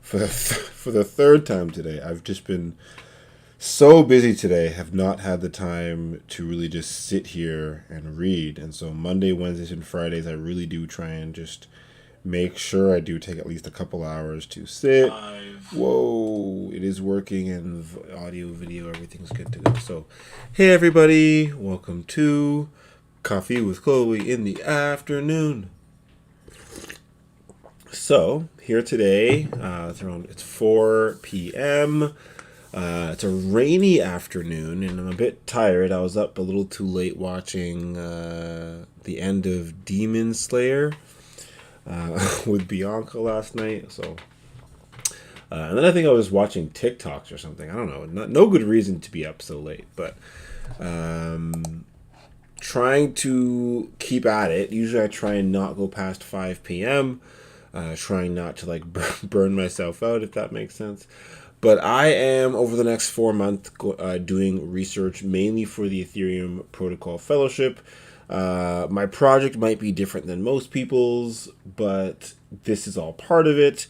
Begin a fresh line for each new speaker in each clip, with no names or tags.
for the third time today. I've just been so busy today, have not had the time to really just sit here and read. And so Monday, Wednesdays, and Fridays, I really do try and just make sure I do take at least a couple hours to sit. Whoa, it is working, and audio, video, everything's good to go. So, hey everybody, welcome to Coffee with Chloe in the afternoon. So, here today, it's 4 p.m. It's a rainy afternoon, and I'm a bit tired. I was up a little too late watching the end of Demon Slayer with Bianca last night. So, and then I think I was watching TikToks or something. I don't know. No good reason to be up so late, but trying to keep at it. Usually I try and not go past 5 p.m., trying not to burn myself out, if that makes sense. But I am, over the next 4 months, doing research mainly for the Ethereum Protocol Fellowship. My project might be different than most people's, but this is all part of it.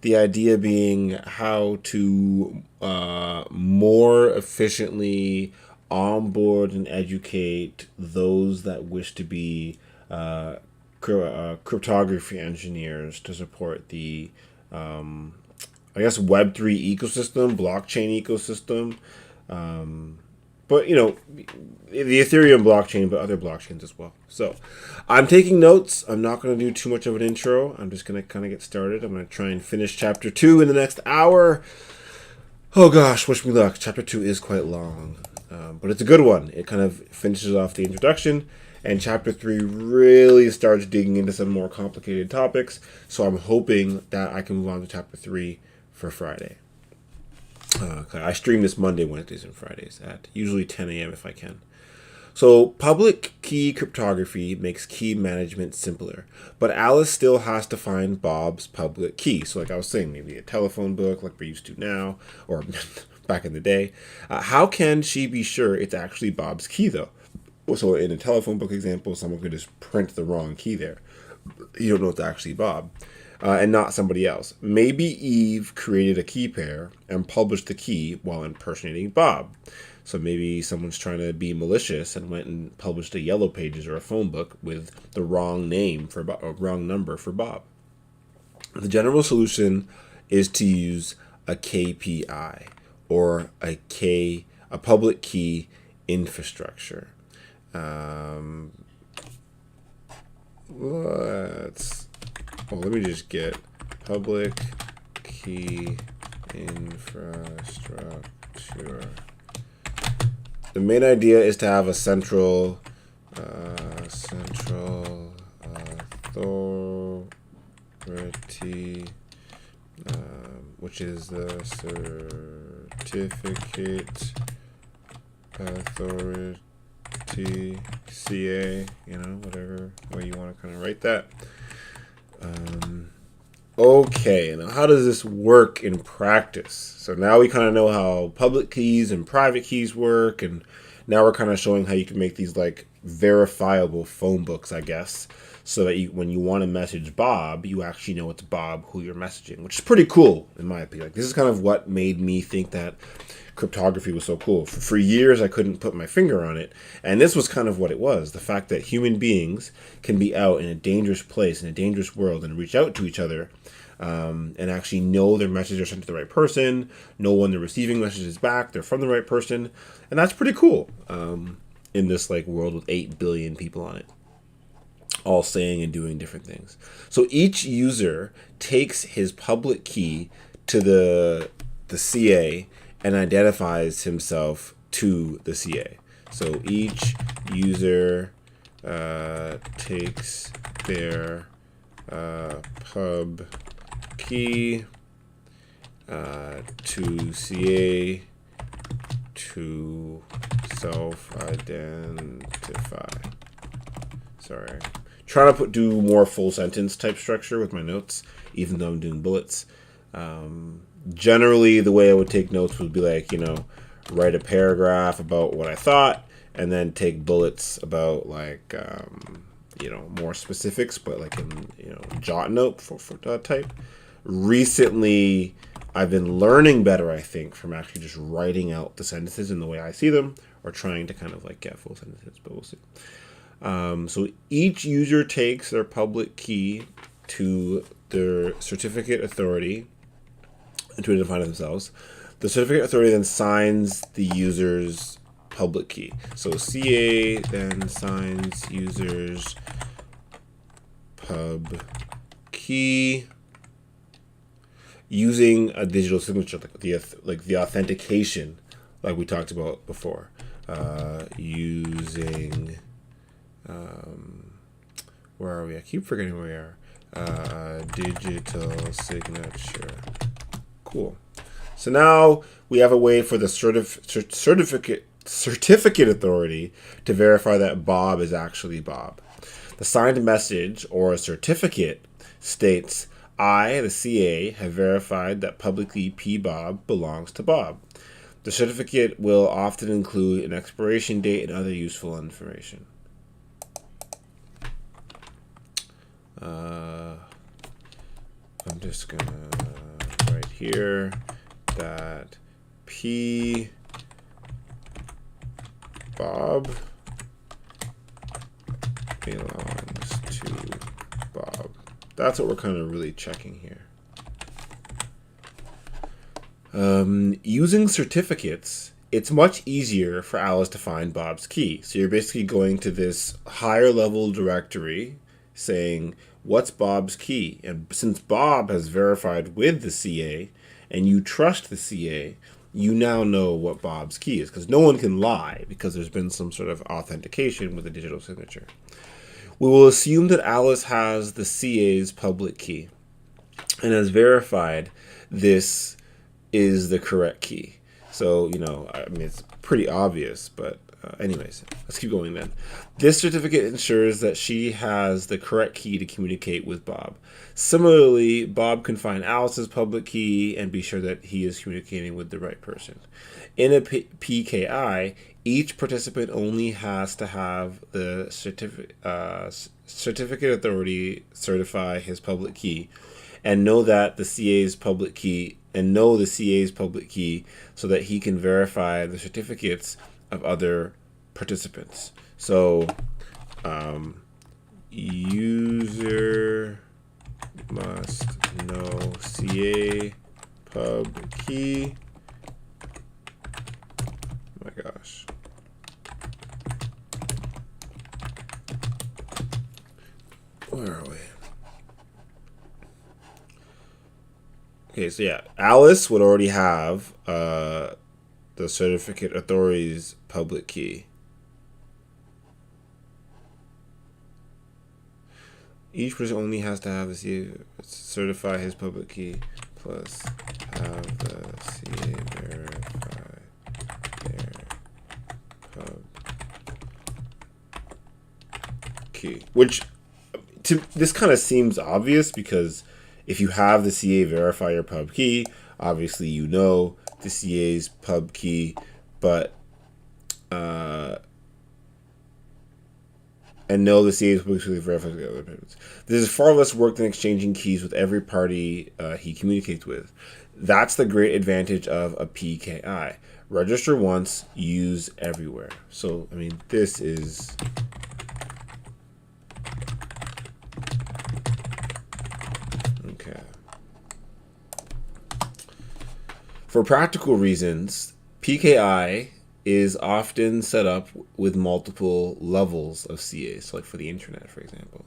The idea being how to more efficiently onboard and educate those that wish to be cryptography engineers to support the Web3 ecosystem, blockchain ecosystem. But, the Ethereum blockchain, but other blockchains as well. So I'm taking notes. I'm not going to do too much of an intro. I'm just going to kind of get started. I'm going to try and finish chapter 2 in the next hour. Oh gosh, wish me luck. Chapter 2 is quite long, but it's a good one. It kind of finishes off the introduction. And chapter 3 really starts digging into some more complicated topics. So I'm hoping that I can move on to chapter 3 for Friday. I stream this Monday, Wednesdays, and Fridays at usually 10 a.m. if I can. So public key cryptography makes key management simpler. But Alice still has to find Bob's public key. So like I was saying, maybe a telephone book like we're used to now, or back in the day. How can she be sure it's actually Bob's key, though? So in a telephone book example, someone could just print the wrong key there. You don't know it's actually Bob, and not somebody else. Maybe Eve created a key pair and published the key while impersonating Bob. So maybe someone's trying to be malicious and went and published a Yellow Pages or a phone book with the wrong name for Bob, or wrong number for Bob. The general solution is to use a KPI, or a public key infrastructure. Let me just get public key infrastructure. The main idea is to have a central authority, which is the certificate authority. CA, whatever way you want to kind of write that. Okay, now how does this work in practice? So now we kind of know how public keys and private keys work, and now we're kind of showing how you can make these like verifiable phone books, I guess, so that when you want to message Bob, you actually know it's Bob who you're messaging, which is pretty cool in my opinion. Like, this is kind of what made me think that cryptography was so cool. For years, I couldn't put my finger on it, and this was kind of what it was. The fact that human beings can be out in a dangerous place, in a dangerous world, and reach out to each other, and actually know their messages are sent to the right person, know when they're receiving messages back, they're from the right person, and that's pretty cool in this world with 8 billion people on it, all saying and doing different things. So each user takes his public key to the CA and identifies himself to the CA. So each user takes their pub key to CA to self-identify. Sorry. Trying to do more full sentence type structure with my notes, even though I'm doing bullets. Generally, the way I would take notes would be write a paragraph about what I thought, and then take bullets about more specifics, but in jot note for type. Recently, I've been learning better, I think, from actually just writing out the sentences in the way I see them, or trying to kind of like get full sentences, but we'll see. So each user takes their public key to their certificate authority to define themselves. The certificate authority then signs the user's public key. So CA then signs user's pub key using a digital signature, like the authentication, like we talked about before, using where are we? I keep forgetting where we are. Digital signature. Cool. So now we have a way for the certificate authority to verify that Bob is actually Bob. The signed message or a certificate states, I, the CA, have verified that publicly P Bob belongs to Bob. The certificate will often include an expiration date and other useful information. I'm just gonna write here that P Bob belongs to Bob. That's what we're kind of really checking here. Using certificates, it's much easier for Alice to find Bob's key. So you're basically going to this higher level directory saying, what's Bob's key? And since Bob has verified with the CA and you trust the CA, you now know what Bob's key is, because no one can lie because there's been some sort of authentication with a digital signature. We will assume that Alice has the CA's public key and has verified this is the correct key. So, I mean, it's pretty obvious, but anyways, let's keep going then. This certificate ensures that she has the correct key to communicate with Bob. Similarly, Bob can find Alice's public key and be sure that he is communicating with the right person. In a PKI, each participant only has to have the certificate authority certify his public key and know the CA's public key so that he can verify the certificates of other participants. So user must know CA pub key. Oh my gosh. Where are we? Okay, so yeah, Alice would already have the certificate authority's public key. Each person only has to have the CA certify his public key, plus have the CA verify their pub key. Which, this kind of seems obvious, because if you have the CA verify your pub key, obviously you know the CA's pub key, but and know the CA's pub key verifies the other payments. This is far less work than exchanging keys with every party he communicates with. That's the great advantage of a PKI. Register once, use everywhere. So, I mean, this is... Okay. For practical reasons, PKI is often set up with multiple levels of CAs, so like for the internet, for example,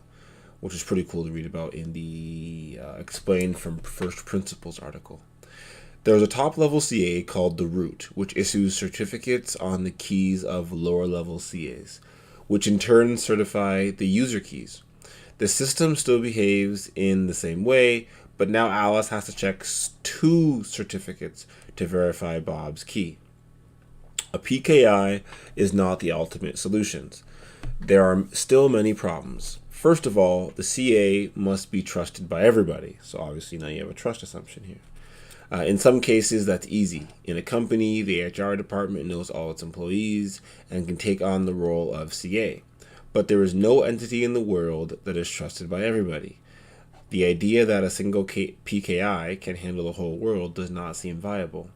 which is pretty cool to read about in the Explained from First Principles article. There's a top-level CA called the root, which issues certificates on the keys of lower-level CAs, which in turn certify the user keys. The system still behaves in the same way, but now Alice has to check 2 certificates to verify Bob's key. A PKI is not the ultimate solution. There are still many problems. First of all, the CA must be trusted by everybody. So obviously now you have a trust assumption here. In some cases, that's easy. In a company, the HR department knows all its employees and can take on the role of CA. But there is no entity in the world that is trusted by everybody. The idea that a single PKI can handle the whole world does not seem viable.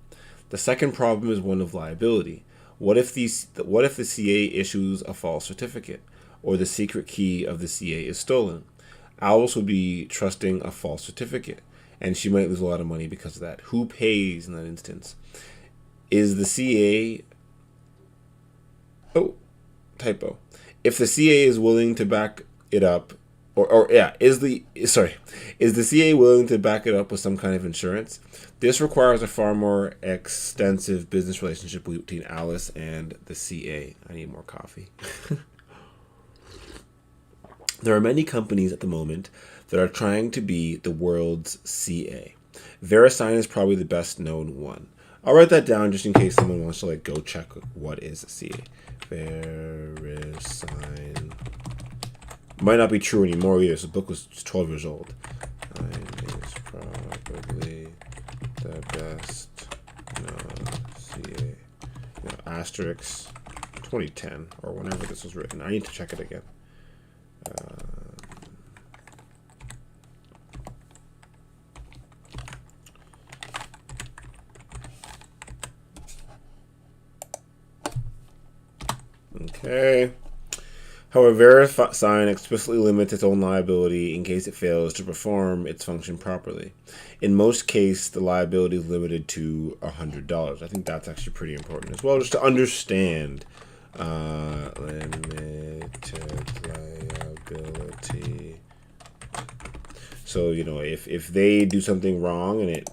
The second problem is one of liability. What if the CA issues a false certificate, or the secret key of the CA is stolen? Alice would be trusting a false certificate, and she might lose a lot of money because of that. Who pays in that instance? Is the CA... Oh, typo. If the CA is willing to back it up, is the CA willing to back it up with some kind of insurance? This requires a far more extensive business relationship between Alice and the CA. I need more coffee. There are many companies at the moment that are trying to be the world's CA. VeriSign is probably the best known one. I'll write that down just in case someone wants to go check what is a CA. VeriSign. Might not be true anymore either. So the book was 12 years old. Is probably the best known CA. Asterisk 2010 or whenever this was written. I need to check it again. Okay. However, VeriSign explicitly limits its own liability in case it fails to perform its function properly. In most cases, the liability is limited to $100. I think that's actually pretty important as well, just to understand limited liability. So, if they do something wrong and it,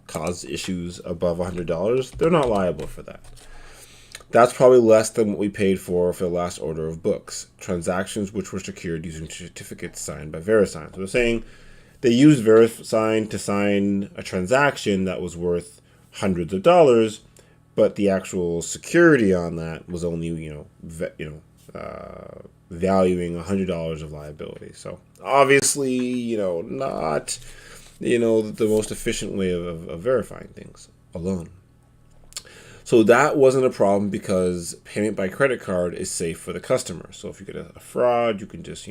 causes issues above $100, they're not liable for that. That's probably less than what we paid for the last order of books, transactions which were secured using certificates signed by VeriSign. So they're saying they used VeriSign to sign a transaction that was worth hundreds of dollars, but the actual security on that was only, valuing $100 of liability. So obviously, not, the most efficient way of verifying things alone. So that wasn't a problem because payment by credit card is safe for the customer. So if you get a fraud, you can just,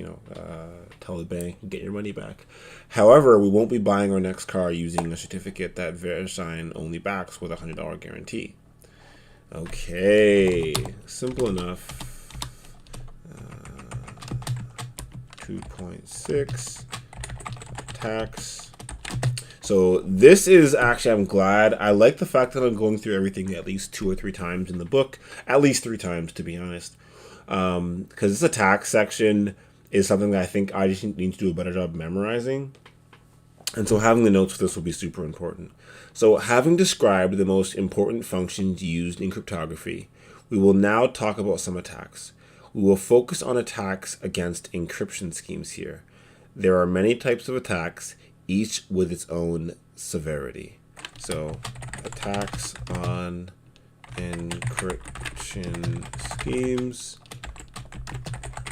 tell the bank and get your money back. However, we won't be buying our next car using a certificate that VeriSign only backs with a $100 guarantee. Okay, simple enough. 2.6 tax. So this is actually, I'm glad. I like the fact that I'm going through everything at least 2 or 3 times in the book. At least 3 times, to be honest. Because this attack section is something that I think I just need to do a better job memorizing. And so having the notes for this will be super important. So having described the most important functions used in cryptography, we will now talk about some attacks. We will focus on attacks against encryption schemes here. There are many types of attacks, each with its own severity. So, attacks on encryption schemes.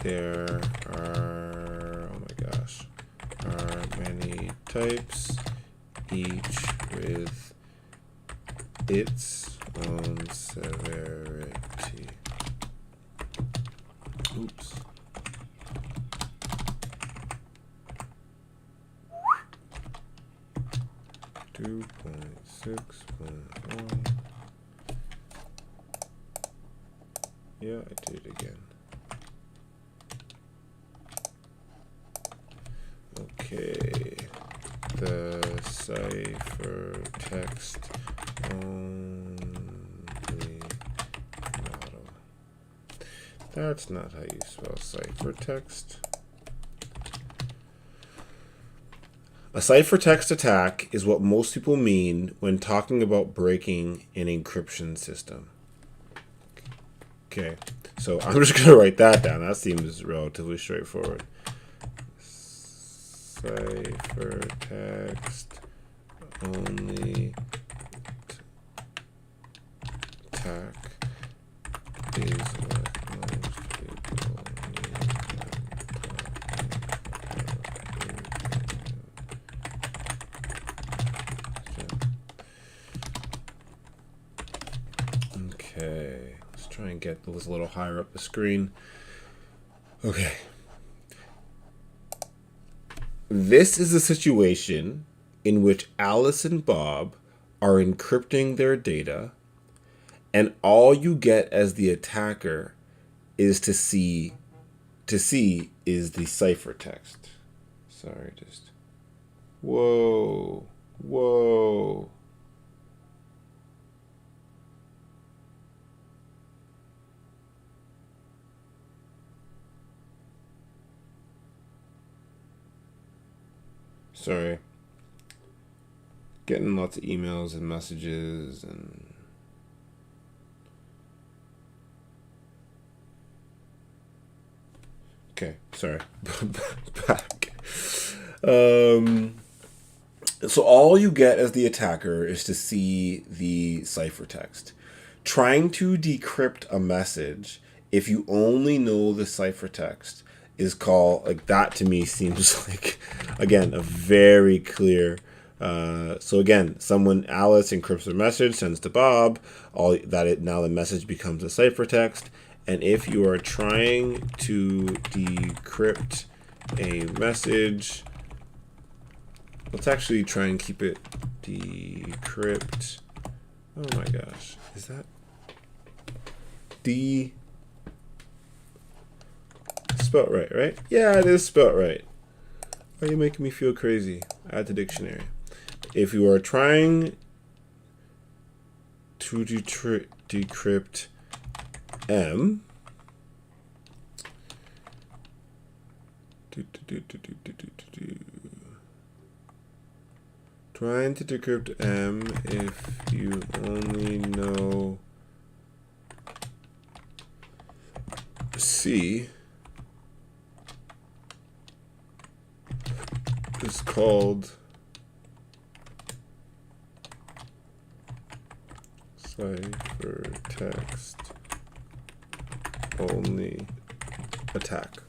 There are, are many types, each with its own severity. Oops. Two point six point one. Yeah, I did it again. Okay. The ciphertext only model. That's not how you spell ciphertext. A ciphertext attack is what most people mean when talking about breaking an encryption system. Okay, so I'm just going to write that down. That seems relatively straightforward. Ciphertext only attack is what most people mean. Okay, let's try and get this a little higher up the screen. Okay. This is a situation in which Alice and Bob are encrypting their data, and all you get as the attacker is to see is the ciphertext. Sorry, just whoa. Sorry. Getting lots of emails and messages and okay, sorry. Back. So all you get as the attacker is to see the ciphertext. Trying to decrypt a message, if you only know the ciphertext, is called, like, that to me seems like, again, a very clear. So again, Alice encrypts her message, sends to Bob. Now the message becomes a ciphertext, and if you are trying to decrypt a message, let's actually try and keep it decrypt. Oh my gosh, is that spelt right, right? Yeah, it is spelt right. Why are you making me feel crazy? Add to dictionary. If you are trying to decrypt M, trying to decrypt M, if you only know C, is called ciphertext only attack.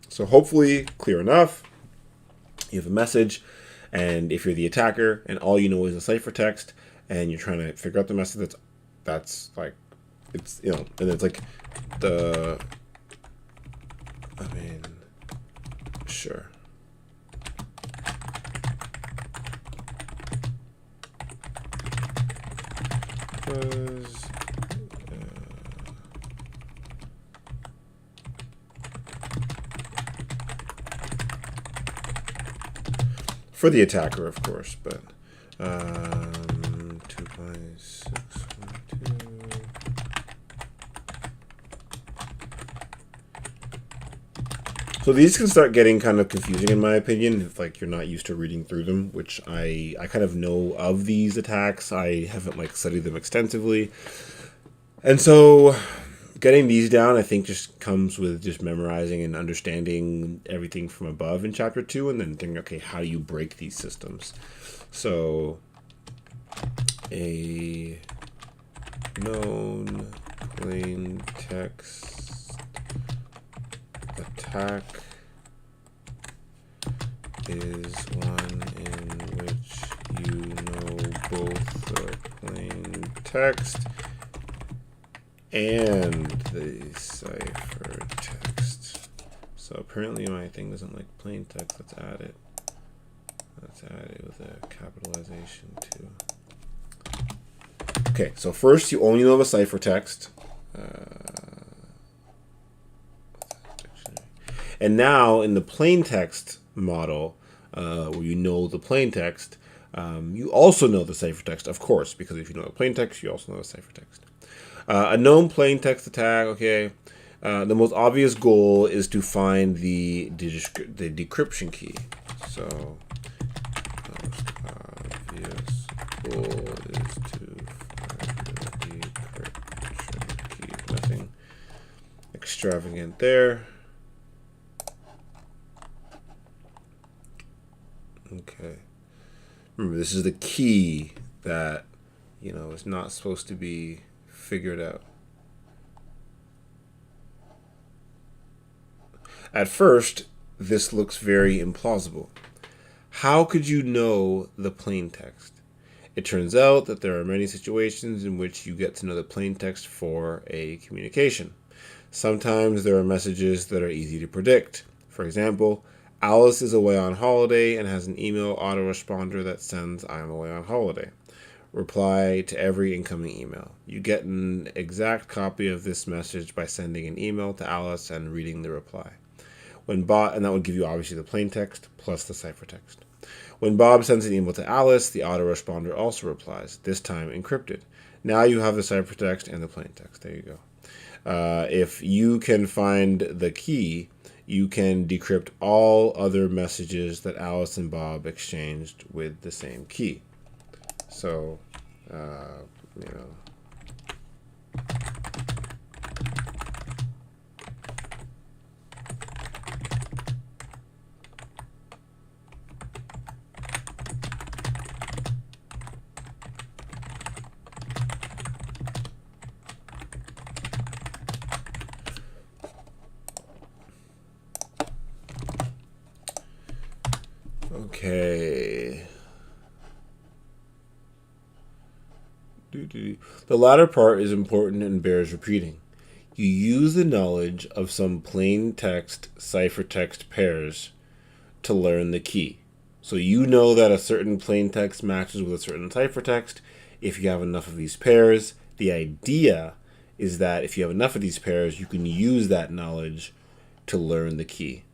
So hopefully clear enough. You have a message, and if you're the attacker and all you know is a ciphertext and you're trying to figure out the message, that's like, it's, you know, and it's like sure. For the attacker, of course, but 2.612. So these can start getting kind of confusing, in my opinion, if like you're not used to reading through them, which I kind of know of these attacks. I haven't like studied them extensively. And so getting these down, I think, just comes with just memorizing and understanding everything from above in chapter 2, and then thinking, okay, how do you break these systems? So a known plain text attack is one in which you know both the plain text and the ciphertext. So apparently my thing doesn't like plain text. Let's add it. Let's add it with a capitalization too. Okay, so first you only know the ciphertext. And now in the plain text model, where you know the plain text, you also know the ciphertext, of course, because if you know the plain text, you also know the ciphertext. A known plain text attack, okay. The most obvious goal is to find the decryption key. So, most obvious goal is to find the decryption key. Nothing extravagant there. Okay. Remember, this is the key that, you know, is not supposed to be figured out. At first, this looks very implausible. How could you know the plain text? It turns out that there are many situations in which you get to know the plain text for a communication. Sometimes there are messages that are easy to predict. For example, Alice is away on holiday and has an email autoresponder that sends I'm away on holiday. Reply to every incoming email. You get an exact copy of this message by sending an email to Alice and reading the reply. And that would give you obviously the plain text plus the ciphertext. When Bob sends an email to Alice, the autoresponder also replies, this time encrypted. Now you have the ciphertext and the plain text. There you go. If you can find the key, you can decrypt all other messages that Alice and Bob exchanged with the same key. So, you know. Okay. The latter part is important and bears repeating. You use the knowledge of some plain text ciphertext pairs to learn the key. So you know that a certain plain text matches with a certain ciphertext if you have enough of these pairs. The idea is that if you have enough of these pairs, you can use that knowledge to learn the key.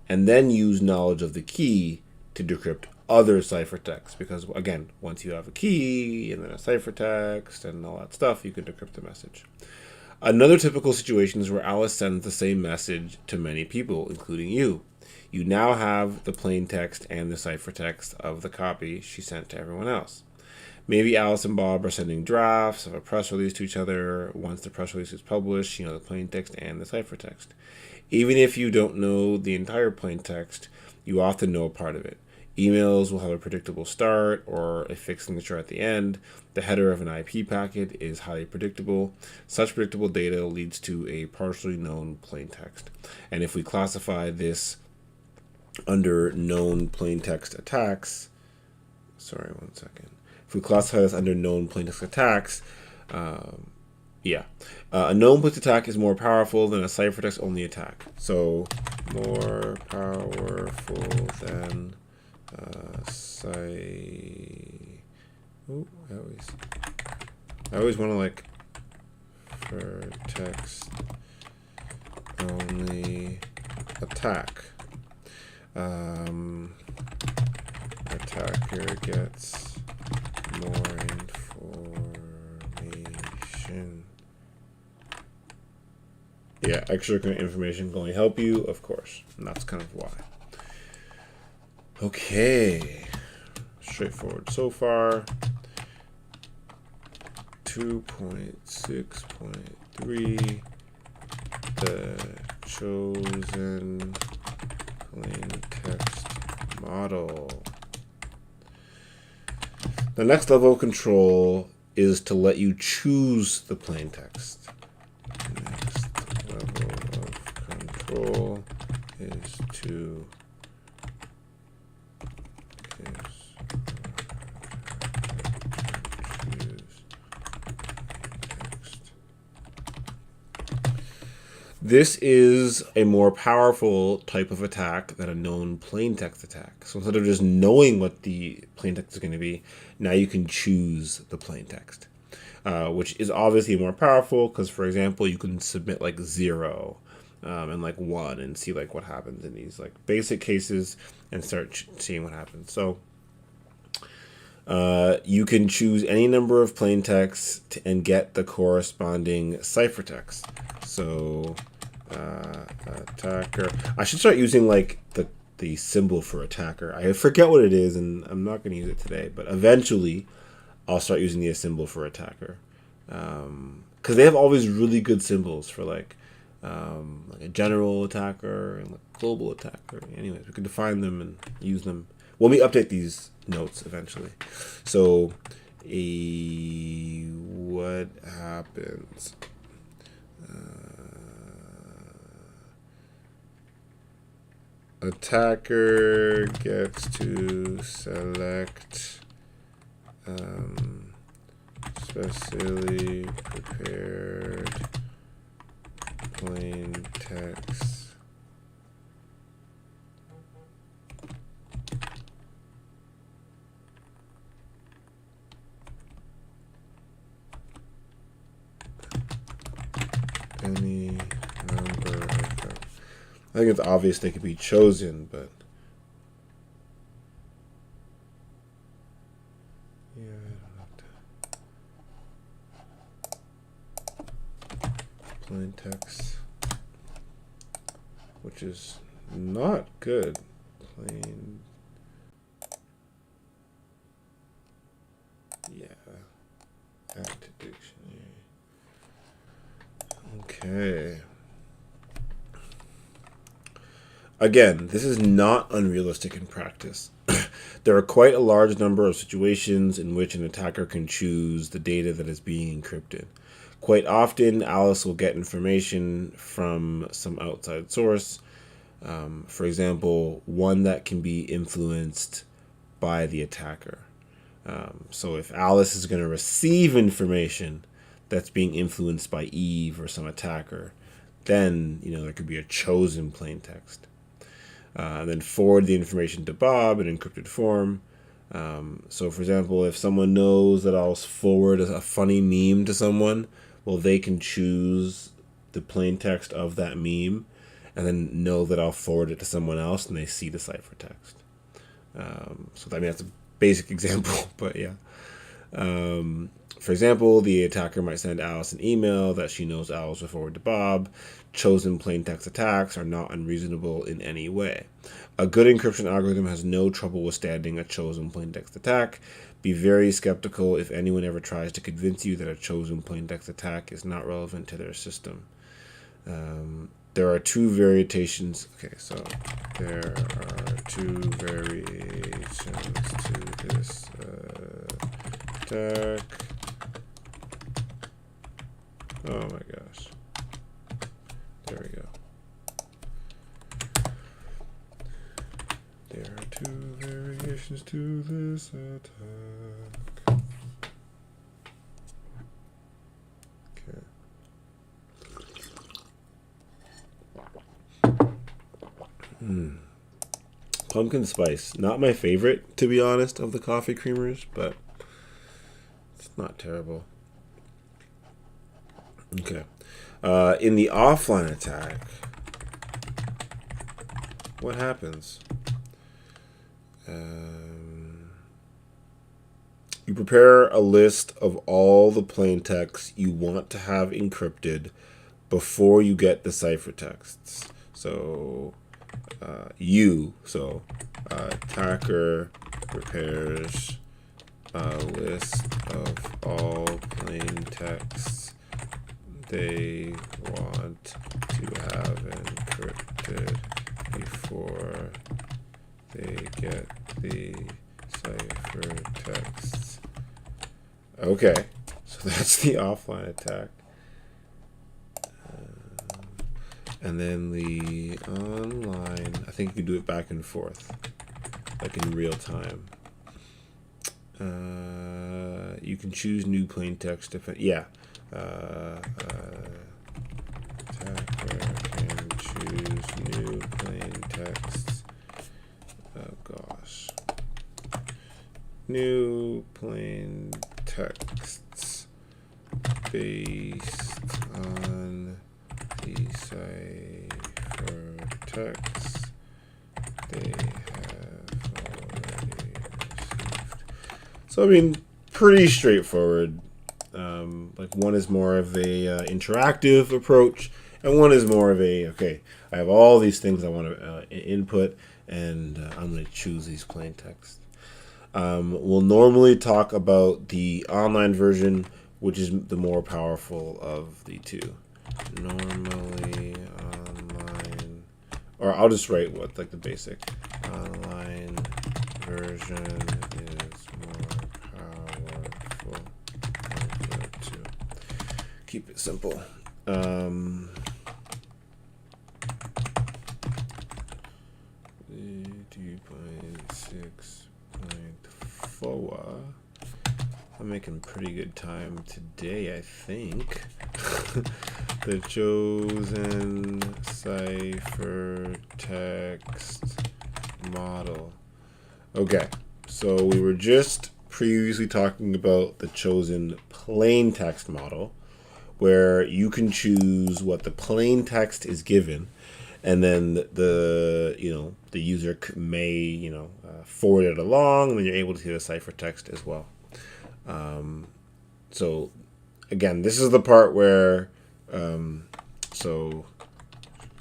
And then use knowledge of the key to decrypt other ciphertexts, because again, once you have a key and then a ciphertext and all that stuff, you can decrypt the message. Another typical situation is where Alice sends the same message to many people, including you. You now have the plain text and the ciphertext of the copy she sent to everyone else. Maybe Alice and Bob are sending drafts of a press release to each other. Once the press release is published, you know the plain text and the ciphertext. Even if you don't know the entire plain text, you often know a part of it. Emails will have a predictable start or a fixed signature at the end. The header of an IP packet is highly predictable. Such predictable data leads to a partially known plain text. And if we classify this under known plain text attacks, If we classify this under known plain text attacks, a known plain text attack is more powerful than a ciphertext only attack. So more powerful than I always want to like for text only attack. Attacker gets more information. Yeah, extra information can only help you, of course, and that's kind of why. Okay, straightforward so far. 2.6.3, the chosen plain text model. The next level of control is to let you choose the plain text. Next level of control is to This is a more powerful type of attack than a known plain text attack. So instead of just knowing what the plain text is going to be, now you can choose the plain text, which is obviously more powerful because, for example, you can submit like 0 and like 1 and see like what happens in these like basic cases and start seeing what happens. So you can choose any number of plain texts and get the corresponding ciphertext. So attacker. I should start using like the symbol for attacker. I forget what it is, and I'm not going to use it today. But eventually, I'll start using the symbol for attacker, because they have all these really good symbols for like a general attacker and like global attacker. Anyways, we can define them and use them when we update these notes eventually. So, what happens? Attacker gets to select specially prepared plain text I think it's obvious they could be chosen, but yeah, I don't have to. Plain text, which is not good. Plain, yeah, act dictionary. Okay. Again, this is not unrealistic in practice. There are quite a large number of situations in which an attacker can choose the data that is being encrypted. Quite often, Alice will get information from some outside source, for example, one that can be influenced by the attacker. So if Alice is going to receive information that's being influenced by Eve or some attacker, then there could be a chosen plain text. And then forward the information to Bob in encrypted form. So, for example, if someone knows that I'll forward a funny meme to someone, well, they can choose the plain text of that meme and then know that I'll forward it to someone else and they see the ciphertext. So, that's a basic example, but yeah. For example, the attacker might send Alice an email that she knows Alice will forward to Bob. Chosen plaintext attacks are not unreasonable in any way. A good encryption algorithm has no trouble withstanding a chosen plaintext attack. Be very skeptical if anyone ever tries to convince you that a chosen plaintext attack is not relevant to their system. There are two variations. Okay, so there are two variations to this attack. Oh my gosh. There we go. There are two variations to this attack. Okay. Pumpkin spice. Not my favorite, to be honest, of the coffee creamers, but it's not terrible. Okay. In the offline attack, what happens? You prepare a list of all the plaintext you want to have encrypted before you get the ciphertexts. So, attacker prepares a list of all plaintexts they want to have encrypted before they get the ciphertexts. Okay, so that's the offline attack. And then the online, I think you do it back and forth, like in real time. You can choose new plaintext if attacker can choose new plaintexts. Oh gosh. New plaintexts based on the ciphertext they have already received. So pretty straightforward. Like one is more of a interactive approach, and one is more of a I have all these things I want to input, and I'm going to choose these plain text. We'll normally talk about the online version, which is the more powerful of the two. Normally online, or I'll just write the basic online version is more powerful of the two. Keep it simple. 2.6.4. I'm making pretty good time today, I think. The chosen ciphertext model. Okay, so we were just previously talking about the chosen plain text model, where you can choose what the plain text is given, and then the user may forward it along, and then you're able to see the ciphertext as well. So again, this is the part where so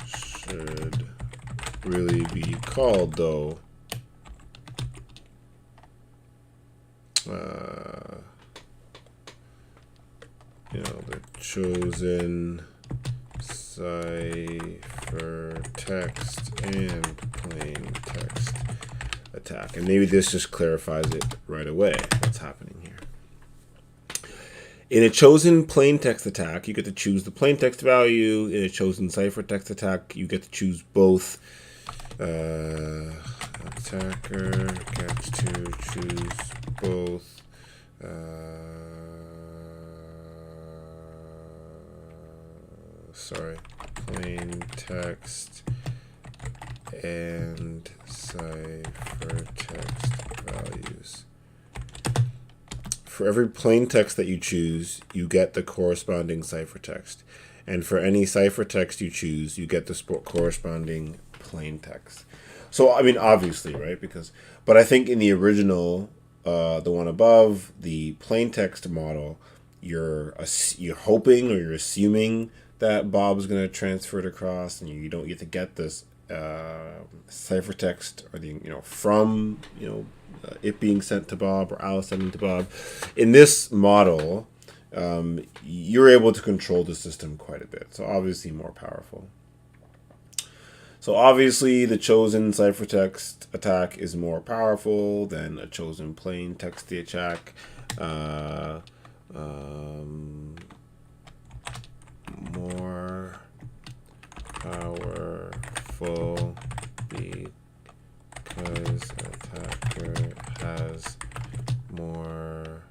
should really be called though the chosen ciphertext and plain text attack. And maybe this just clarifies it right away, what's happening here. In a chosen plain text attack, you get to choose the plain text value. In a chosen ciphertext attack, you get to choose both. Attacker gets to choose both plain text and ciphertext values. For every plain text that you choose, you get the corresponding ciphertext. And for any ciphertext you choose, you get the corresponding plain text. So, I mean, obviously, right? But I think in the original, the one above, the plain text model, you're hoping or you're assuming that Bob's going to transfer it across, and you don't get to get this ciphertext or from it being sent to Bob or Alice sending to Bob. In this model, you're able to control the system quite a bit. So obviously more powerful. So obviously the chosen ciphertext attack is more powerful than a chosen plain text attack. More powerful because attacker has more.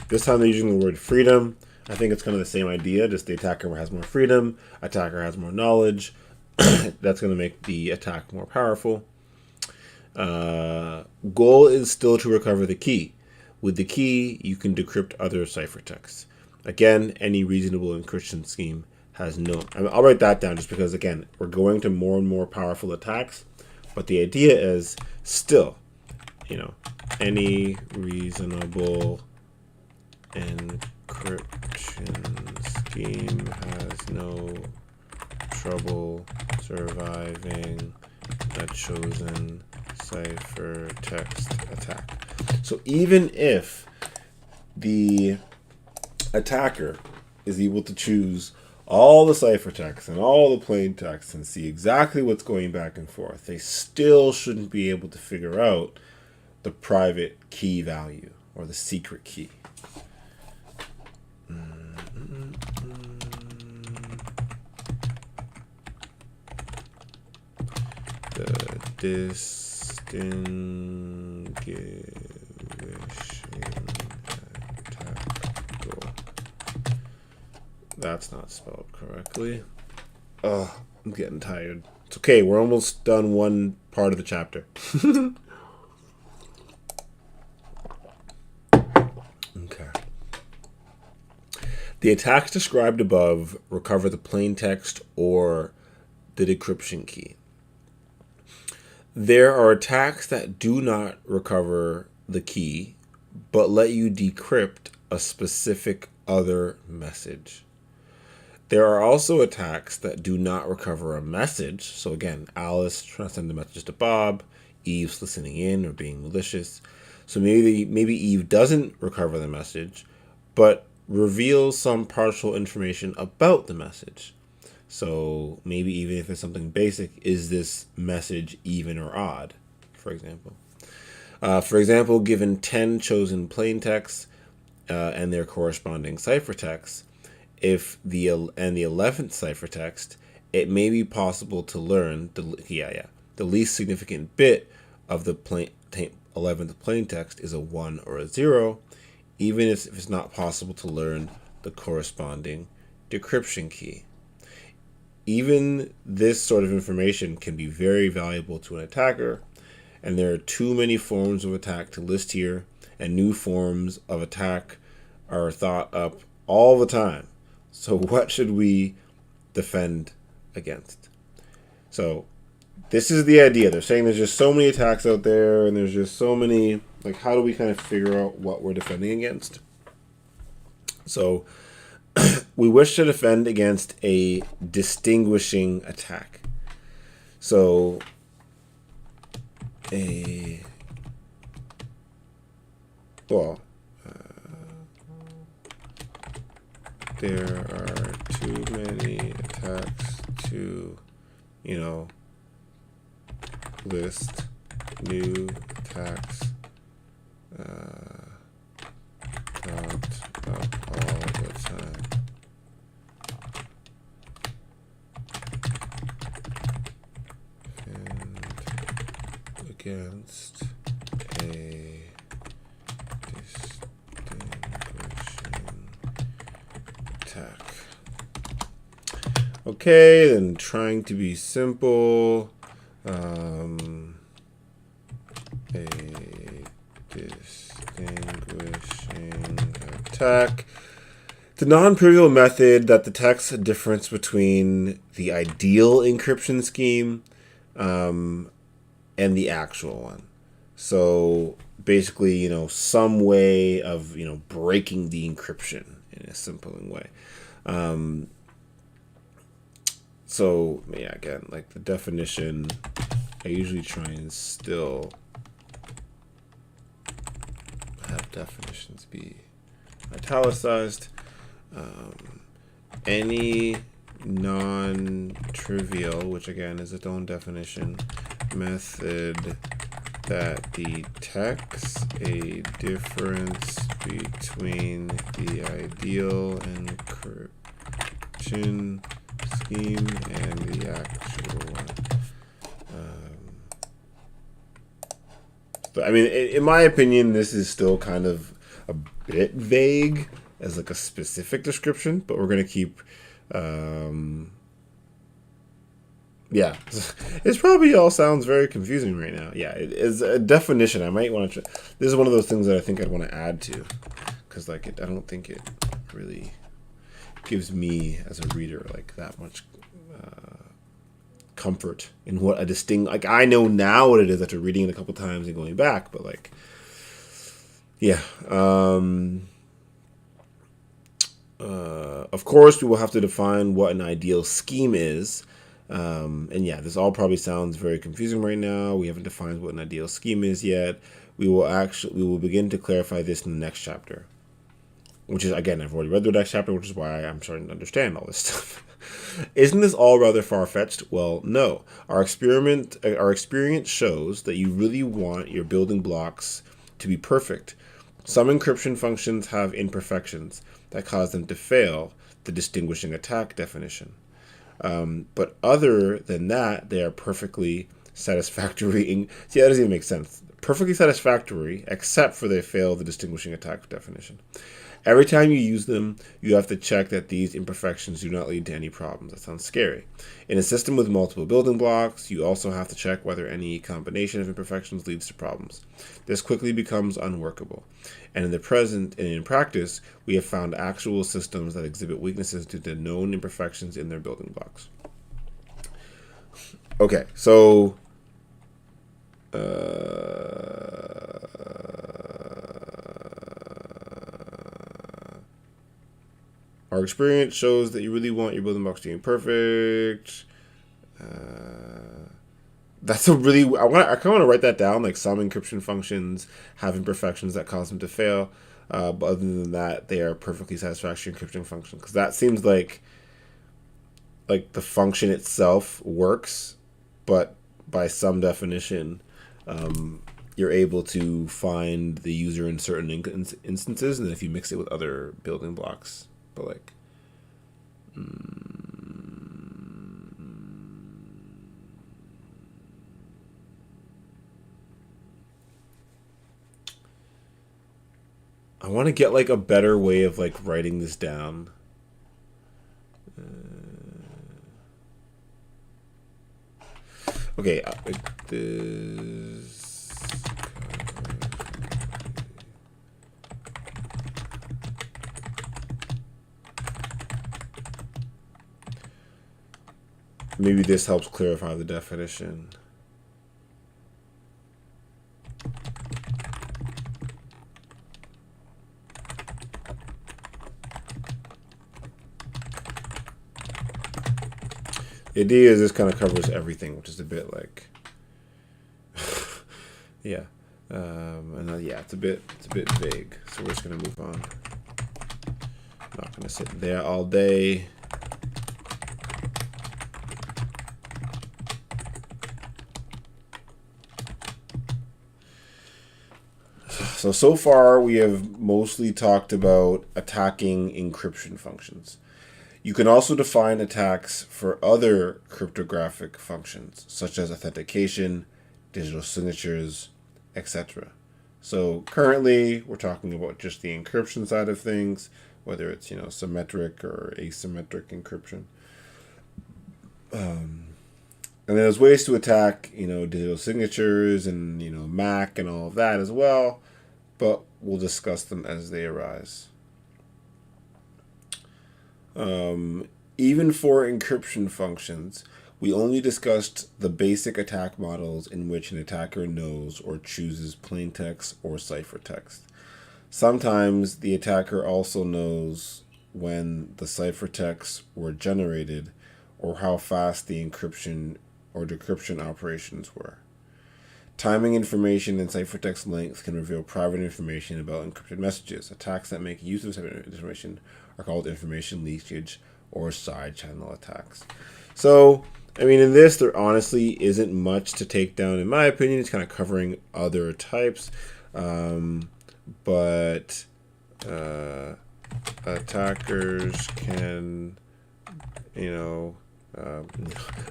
This time they're using the word freedom. I think it's kind of the same idea, just the attacker has more freedom, attacker has more knowledge. That's going to make the attack more powerful. Goal is still to recover the key. With the key, you can decrypt other ciphertexts. Again, any reasonable encryption scheme has no... I'll write that down just because, again, we're going to more and more powerful attacks. But the idea is still, any reasonable encryption scheme has no trouble surviving a chosen ciphertext attack. So even if the attacker is able to choose all the ciphertext and all the plain text and see exactly what's going back and forth, they still shouldn't be able to figure out the private key value or the secret key. The distinguishing attack goal. That's not spelled correctly. Oh, I'm getting tired. It's okay, we're almost done one part of the chapter. Okay. The attacks described above recover the plain text or the decryption key. There are attacks that do not recover the key, but let you decrypt a specific other message. There are also attacks that do not recover a message. So again, Alice trying to send a message to Bob, Eve's listening in or being malicious. So maybe Eve doesn't recover the message, but reveals some partial information about the message. So maybe even if it's something basic, is this message even or odd, for example? Given 10 chosen plain texts and their corresponding ciphertexts, if the 11th ciphertext, it may be possible to learn the least significant bit of the 11th plain text is a 1 or a 0, even if it's not possible to learn the corresponding decryption key. Even this sort of information can be very valuable to an attacker, and there are too many forms of attack to list here, and new forms of attack are thought up all the time. So what should we defend against. So this is the idea. They're saying there's just so many attacks out there, and there's just so many, like, how do we kind of figure out what we're defending against? So we wish to defend against a distinguishing attack. So there are too many attacks to, list new attacks popped up all the time. And against a distinguishing attack. Okay, then trying to be simple. A distinguishing attack. The non-trivial method that detects a difference between the ideal encryption scheme and the actual one. So basically, some way of, breaking the encryption in a simple way. So, yeah, again, like the definition, I usually try and still have definitions be italicized. Any non-trivial, which again is its own definition, method that detects a difference between the ideal encryption scheme and the actual one. I mean, in my opinion, this is still kind of a bit vague as like a specific description, but we're going to keep, yeah, it's probably all sounds very confusing right now. Yeah, it is a definition. I might want to, this is one of those things that I think I'd want to add to, because like I don't think it really gives me as a reader like that much comfort in what a distinct, like I know now what it is after reading it a couple times and going back, but like, yeah. Of course, we will have to define what an ideal scheme is. And yeah, this all probably sounds very confusing right now. We haven't defined what an ideal scheme is yet. We will begin to clarify this in the next chapter, which is, again, I've already read the next chapter, which is why I'm starting to understand all this stuff. Isn't this all rather far-fetched? Well, no. Our experience shows that you really want your building blocks to be perfect. Some encryption functions have imperfections that cause them to fail the distinguishing attack definition. But other than that, they are perfectly satisfactory. See, that doesn't even make sense. Perfectly satisfactory, except for they fail the distinguishing attack definition. Every time you use them, you have to check that these imperfections do not lead to any problems. That sounds scary. In a system with multiple building blocks, you also have to check whether any combination of imperfections leads to problems. This quickly becomes unworkable. And in practice, we have found actual systems that exhibit weaknesses due to known imperfections in their building blocks. Okay, so our experience shows that you really want your building blocks to be perfect. That's a really, I kind of want to write that down. Like some encryption functions have imperfections that cause them to fail. But other than that, they are perfectly satisfactory encryption functions. Because that seems like the function itself works, but by some definition, you're able to find the user in certain instances, and then if you mix it with other building blocks. But like, I want to get like a better way of like writing this down. Okay, this. Maybe this helps clarify the definition. The idea is this kind of covers everything, which is a bit like, yeah, yeah, it's a bit vague. So we're just gonna move on. I'm not gonna sit there all day. So far we have mostly talked about attacking encryption functions. You can also define attacks for other cryptographic functions, such as authentication, digital signatures, etc. So currently, we're talking about just the encryption side of things, whether it's symmetric or asymmetric encryption. And there's ways to attack digital signatures and MAC and all of that as well, but we'll discuss them as they arise. Even for encryption functions, we only discussed the basic attack models in which an attacker knows or chooses plaintext or ciphertext. Sometimes the attacker also knows when the ciphertexts were generated or how fast the encryption or decryption operations were. Timing information and ciphertext length can reveal private information about encrypted messages. Attacks that make use of this information are called information leakage or side channel attacks. So, I mean, in this, there honestly isn't much to take down, in my opinion. It's kind of covering other types. But attackers can,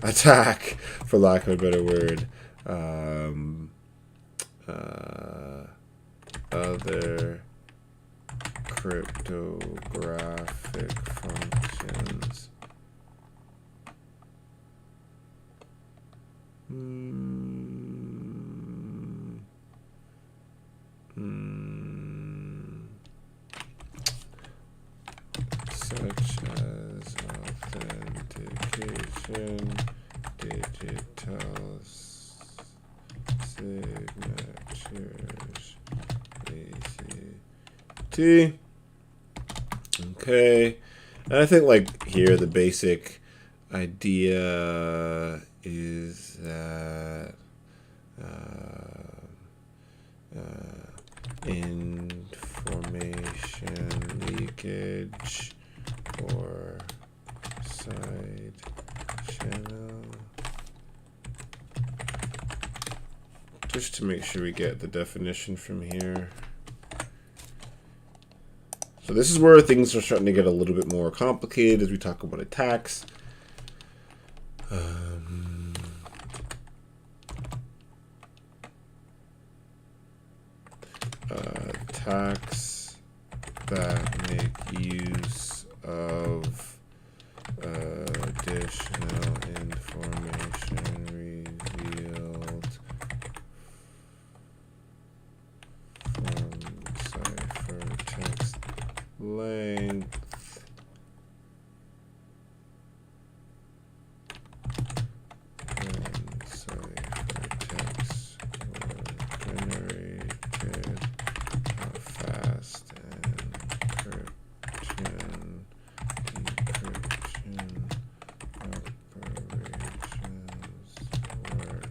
attack, for lack of a better word, other cryptographic functions. Such as authentication, digital signatures, ACT. Okay. And I think here the basic idea is that information leakage or side channel. Just to make sure we get the definition from here. So this is where things are starting to get a little bit more complicated as we talk about attacks. Attacks that make use of additional information revealed from ciphertext length when ciphertext were generated, how fast encryption operations were.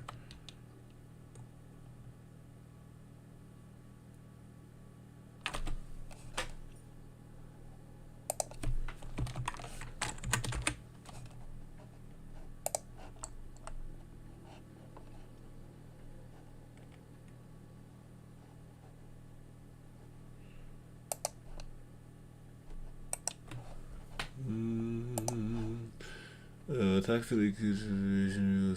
Attacks to the accusation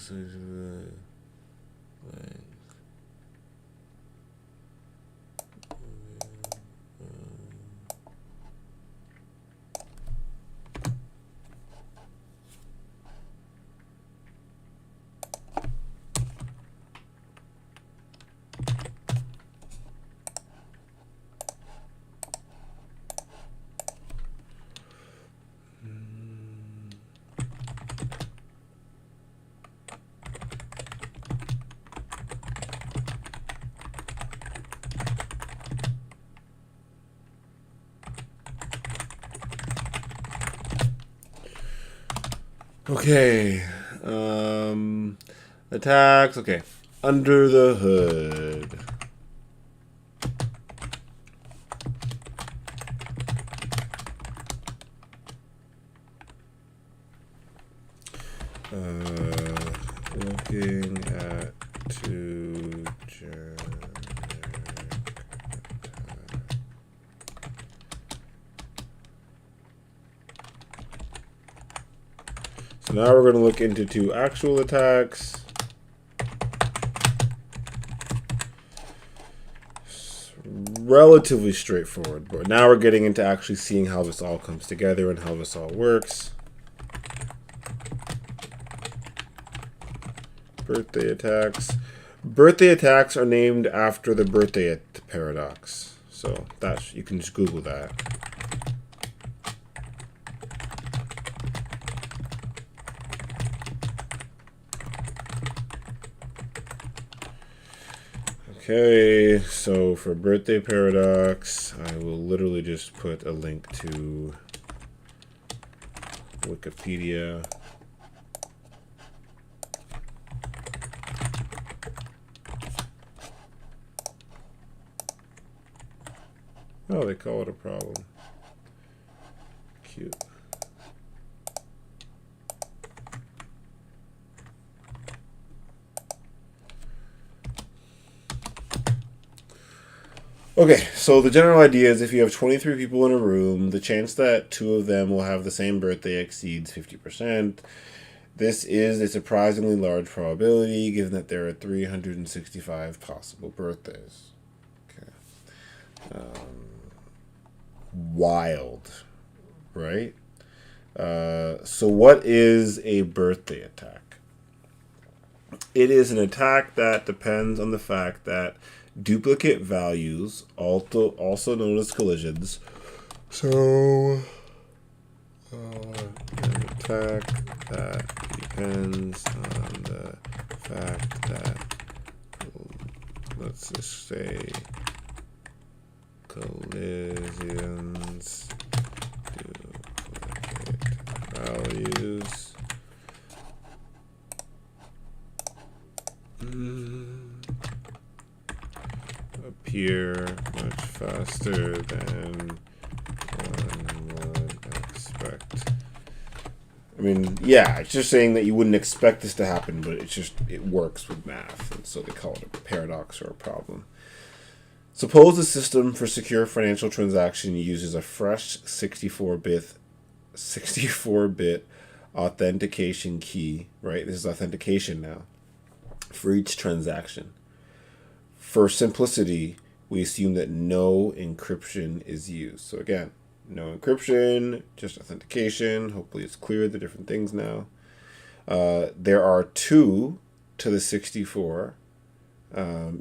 Okay. Attacks. Okay. Under the hood. Looking at two generic So now we're going to look into two actual attacks. It's relatively straightforward, but now we're getting into actually seeing how this all comes together and how this all works. Birthday attacks. Birthday attacks are named after the birthday paradox. So that's, you can just Google that. Okay, so for birthday paradox, I will literally just put a link to Wikipedia. Oh, they call it a problem. Cute. Okay, so the general idea is if you have 23 people in a room, the chance that 2 of them will have the same birthday exceeds 50%. This is a surprisingly large probability given that there are 365 possible birthdays. Okay. Wild, right? So what is a birthday attack? It is an attack that depends on the fact that duplicate values, also known as collisions. So, an attack that depends on the fact that, let's just say, collisions, duplicate values. Appear much faster than one would expect. I mean, yeah, it's just saying that you wouldn't expect this to happen, but it works with math, and so they call it a paradox or a problem. Suppose the system for secure financial transaction uses a fresh 64-bit authentication key, right? This is authentication now, for each transaction. For simplicity, we assume that no encryption is used. So again, no encryption, just authentication. Hopefully it's clear the different things now. There are 2 to the 64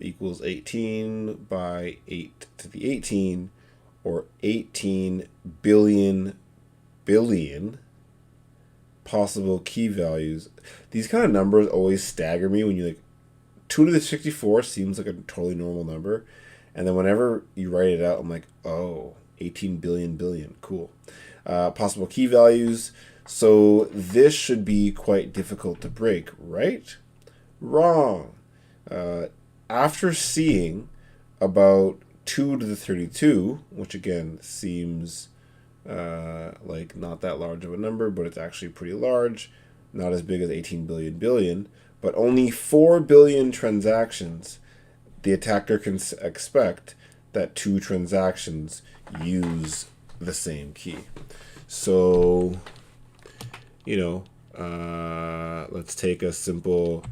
equals 18 by 8 to the 18, or 18 billion possible key values. These kind of numbers always stagger me when you 2 to the 64 seems like a totally normal number. And then whenever you write it out, I'm like, oh, 18 billion, cool. Possible key values. So this should be quite difficult to break, right? Wrong. After seeing about 2 to the 32, which again seems like not that large of a number, but it's actually pretty large, not as big as 18 billion, but only 4 billion transactions, the attacker can expect that 2 transactions use the same key. So, let's take a simple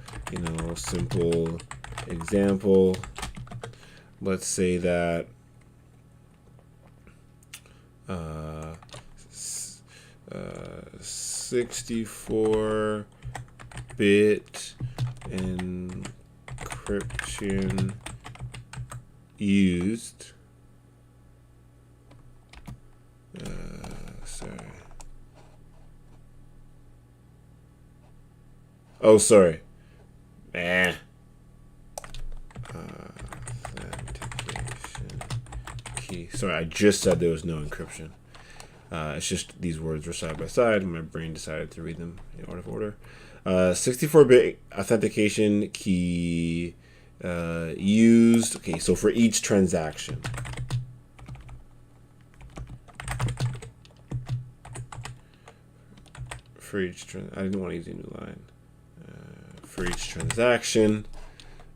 example. Let's say that 64-bit encryption used. Sorry. Authentication key. Sorry, I just said there was no encryption. It's just these words were side by side, and my brain decided to read them in out of order. 64-bit authentication key used. Okay, so for each transaction. I didn't want to use a new line. For each transaction.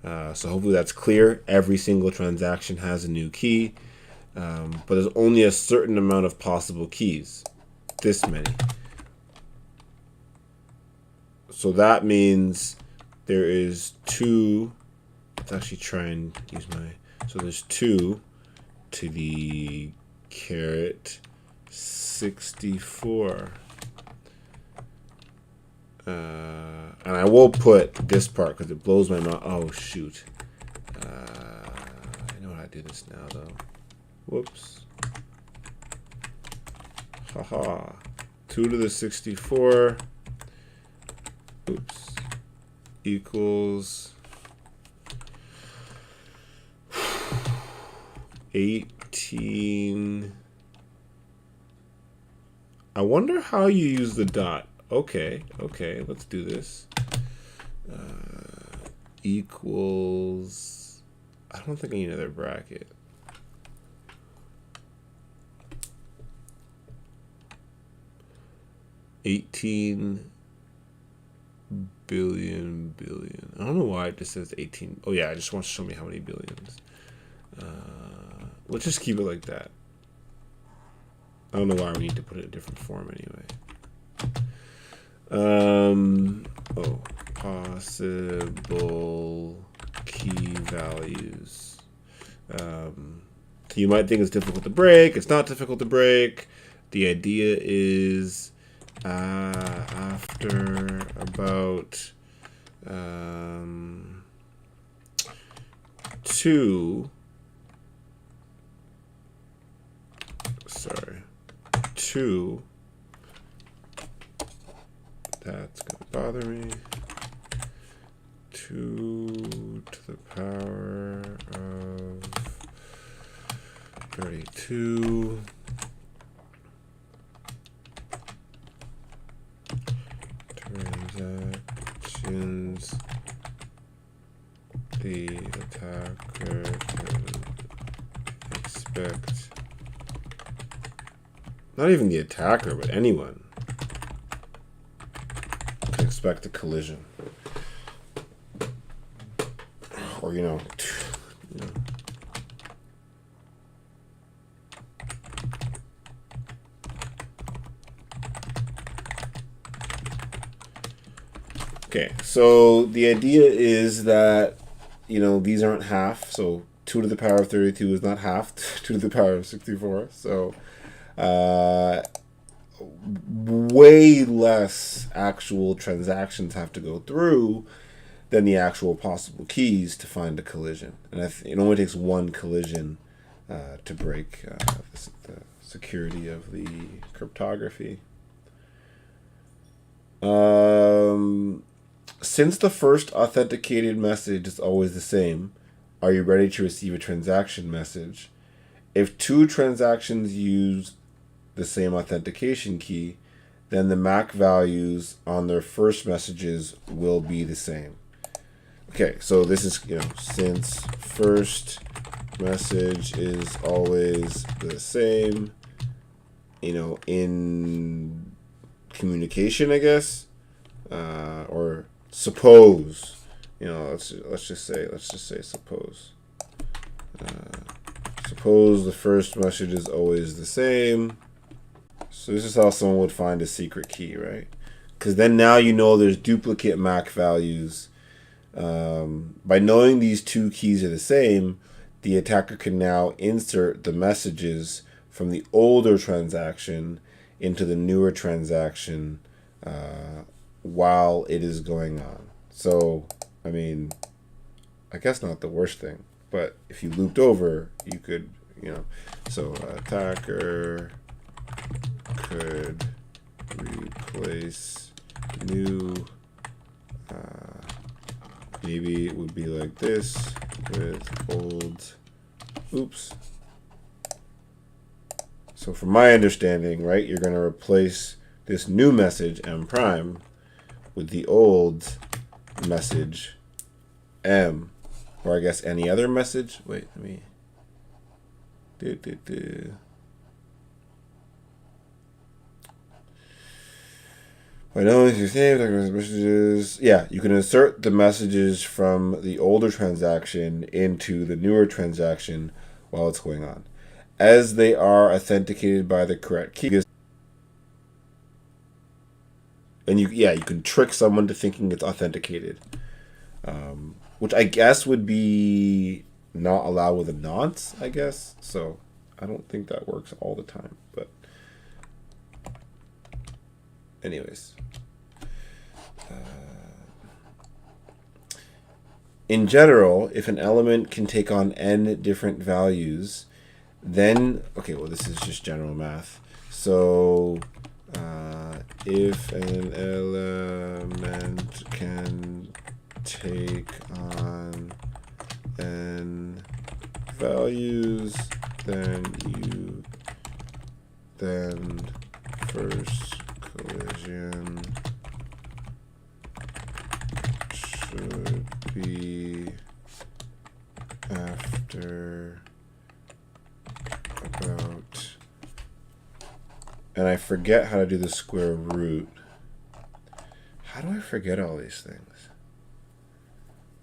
So hopefully that's clear. Every single transaction has a new key. But there's only a certain amount of possible keys. This many. So that means there is 2. Let's actually try and use my... So there's 2 to the caret 64. And I will put this part because it blows my mind. Oh, shoot. I know how to do this now, though. Whoops. Haha. 2 to the 64. Oops. Equals 18. I wonder how you use the dot. Okay, let's do this. Equals... I don't think I need another bracket. $18 billion. I don't know why it just says 18. Oh yeah, I just want to show me how many billions. Let's just keep it like that. I don't know why we need to put it in a different form anyway. Possible key values. So you might think it's difficult to break. It's not difficult to break. The idea is after about 2. That's going to bother me. 2 to the power of 32. Transactions the attacker can expect. Not even the attacker, but anyone can expect a collision. Or, you know. Okay, so the idea is that, you know, these aren't half. So 2 to the power of 32 is not half 2 to the power of 64. So way less actual transactions have to go through than the actual possible keys to find a collision. And it only takes 1 collision to break the security of the cryptography. Since the first authenticated message is always the same, are you ready to receive a transaction message? If 2 transactions use the same authentication key, then the MAC values on their first messages will be the same. Okay, so this is, you know, since first message is always the same, you know, in communication, I guess, or suppose, you know, let's just say suppose. Suppose the first message is always the same. So this is how someone would find a secret key, right? Because then now you know there's duplicate MAC values. By knowing these 2 keys are the same, the attacker can now insert the messages from the older transaction into the newer transaction while it is going on. So, I mean, I guess not the worst thing, but if you looped over, you could, you know, so attacker could replace new, maybe it would be like this with old, oops. So from my understanding, right, you're going to replace this new message M prime with the old message M, or I guess any other message. Wait, let me. I know if you save messages, yeah, you can insert the messages from the older transaction into the newer transaction while it's going on, as they are authenticated by the correct key. And you can trick someone to thinking it's authenticated, which I guess would be not allowed with a nonce, I guess. So I don't think that works all the time, but anyways. In general, if an element can take on n different values, then, okay, well, this is just general math. So if an element can take on n values, then first collision should be after about, and I forget how to do the square root. How do I forget all these things?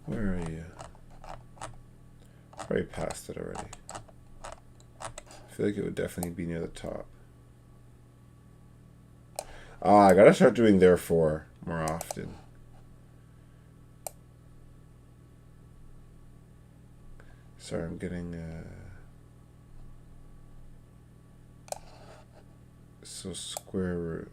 Where are you? Probably passed it already. I feel like it would definitely be near the top. I gotta start doing therefore more often. Sorry, I'm getting so square root.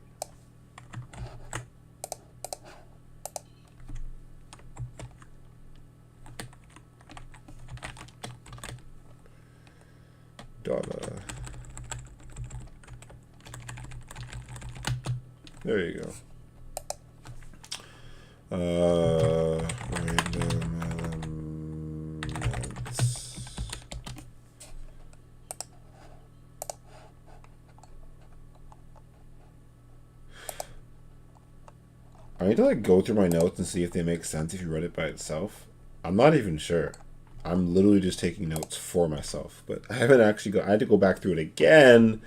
Data. There you go. Random elements. I need to like go through my notes and see if they make sense if you read it by itself. I'm not even sure. I'm literally just taking notes for myself, but I haven't actually I had to go back through it again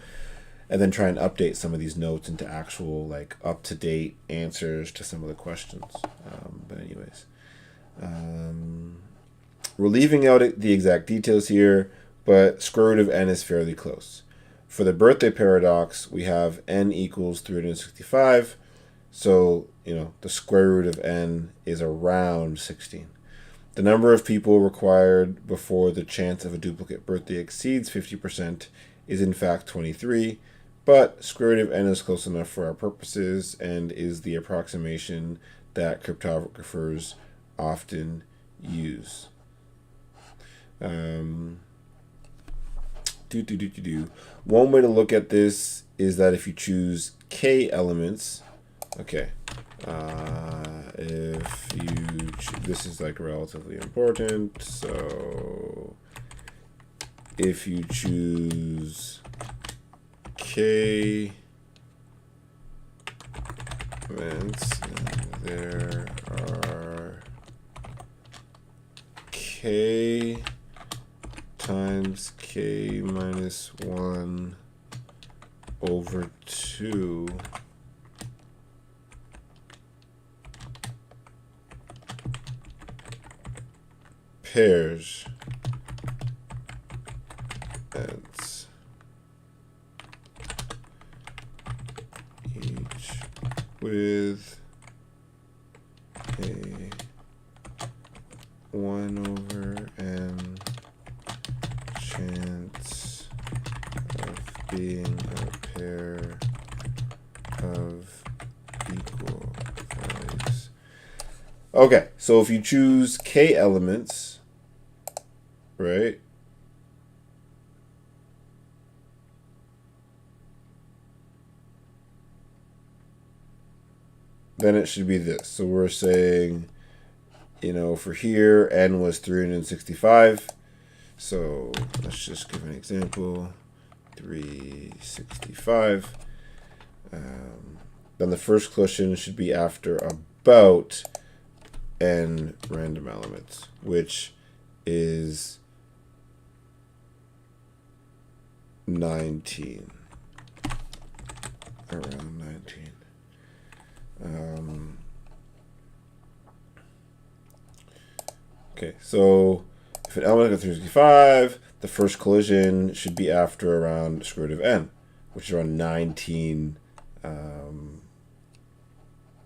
and then try and update some of these notes into actual like up-to-date answers to some of the questions. But anyways, we're leaving out the exact details here, but square root of n is fairly close. For the birthday paradox, we have n equals 365. So, the square root of n is around 16. The number of people required before the chance of a duplicate birthday exceeds 50% is in fact 23, but square root of n is close enough for our purposes and is the approximation that cryptographers often use. One way to look at this is that if you choose k elements, okay, if you this is like relatively important, so if you choose k events, there are k times k minus 1 over 2 pairs ends, each with a 1 over n chance of being a pair of equal values. Okay, so if you choose k elements, right, then it should be this. So we're saying, for here, n was 365. So let's just give an example. 365. 365. Then the first collision should be after about n random elements, which is 19. Around 19. Okay, so if an element of 365, the first collision should be after around square root of n, which is around 19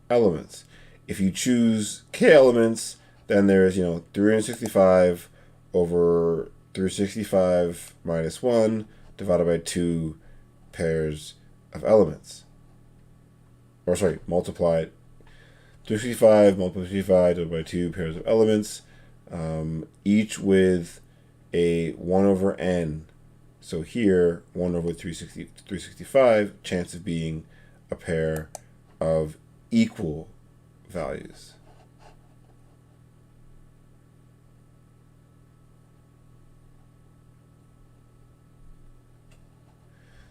elements. If you choose k elements, then there's 365 over 365 minus 1 divided by 2 pairs of elements. Or sorry, multiplied 365 multiplied 365 divided by 2 pairs of elements, each with a 1 over n. So here, 1 over 365, chance of being a pair of equal values.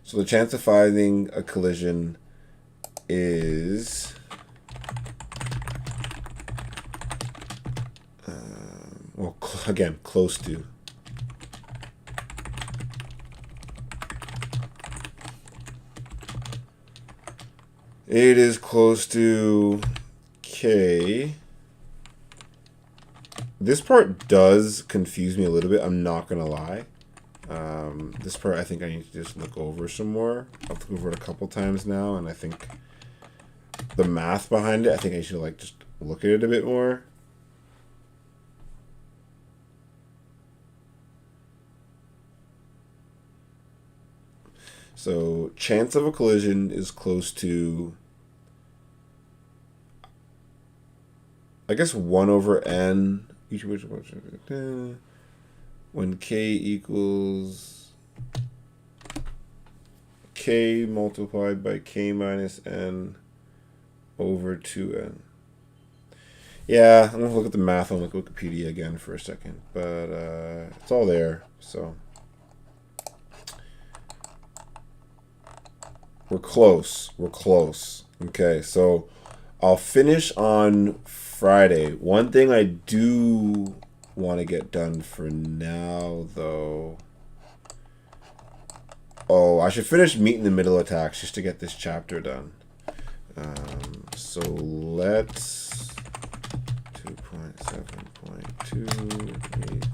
So the chance of finding a collision is well, again, close to. It is close to k. This part does confuse me a little bit. I'm not gonna lie. This part I think I need to just look over some more. I've looked over it a couple times now, and I think the math behind it, I think I should just look at it a bit more. So chance of a collision is close to, I guess, 1 over n, each of which when k equals k multiplied by k minus n over 2n. Yeah, I'm going to look at the math on Wikipedia again for a second, but it's all there, so. We're close. We're close. Okay, so I'll finish on Friday. One thing I do want to get done for now, though. Oh, I should finish meet in the middle attacks just to get this chapter done. So let's 2.7.28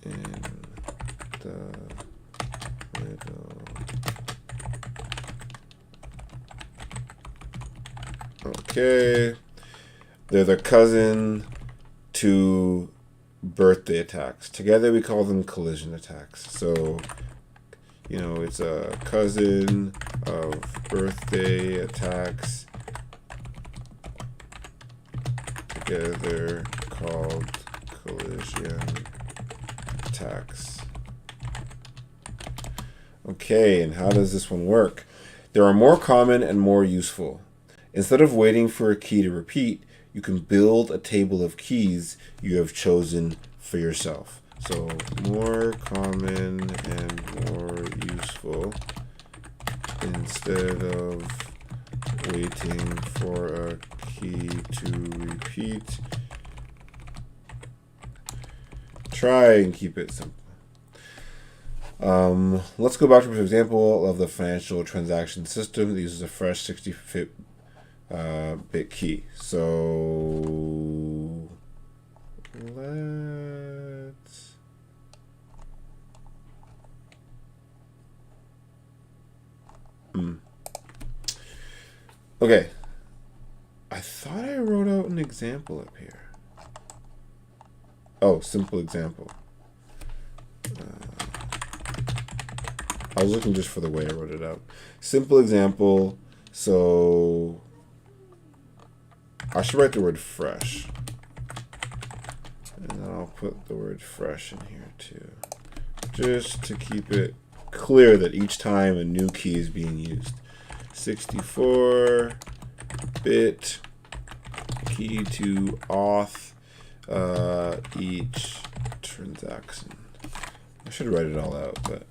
in the middle. Okay, they're the cousin to birthday attacks. Together we call them collision attacks. So, it's a cousin of birthday attacks together called collision attacks. Okay, and how does this one work? There are more common and more useful. Instead of waiting for a key to repeat, you can build a table of keys you have chosen for yourself. So more common and more useful. Instead of waiting for a key to repeat, try and keep it simple. Let's go back to an example of the financial transaction system that uses a fresh 60-bit key. So let's okay. I thought I wrote out an example up here. Oh, simple example. I was looking just for the way I wrote it out. Simple example. So I should write the word fresh. And then I'll put the word fresh in here too. Just to keep it clear that each time a new key is being used. 64-bit key to auth each transaction. I should write it all out, but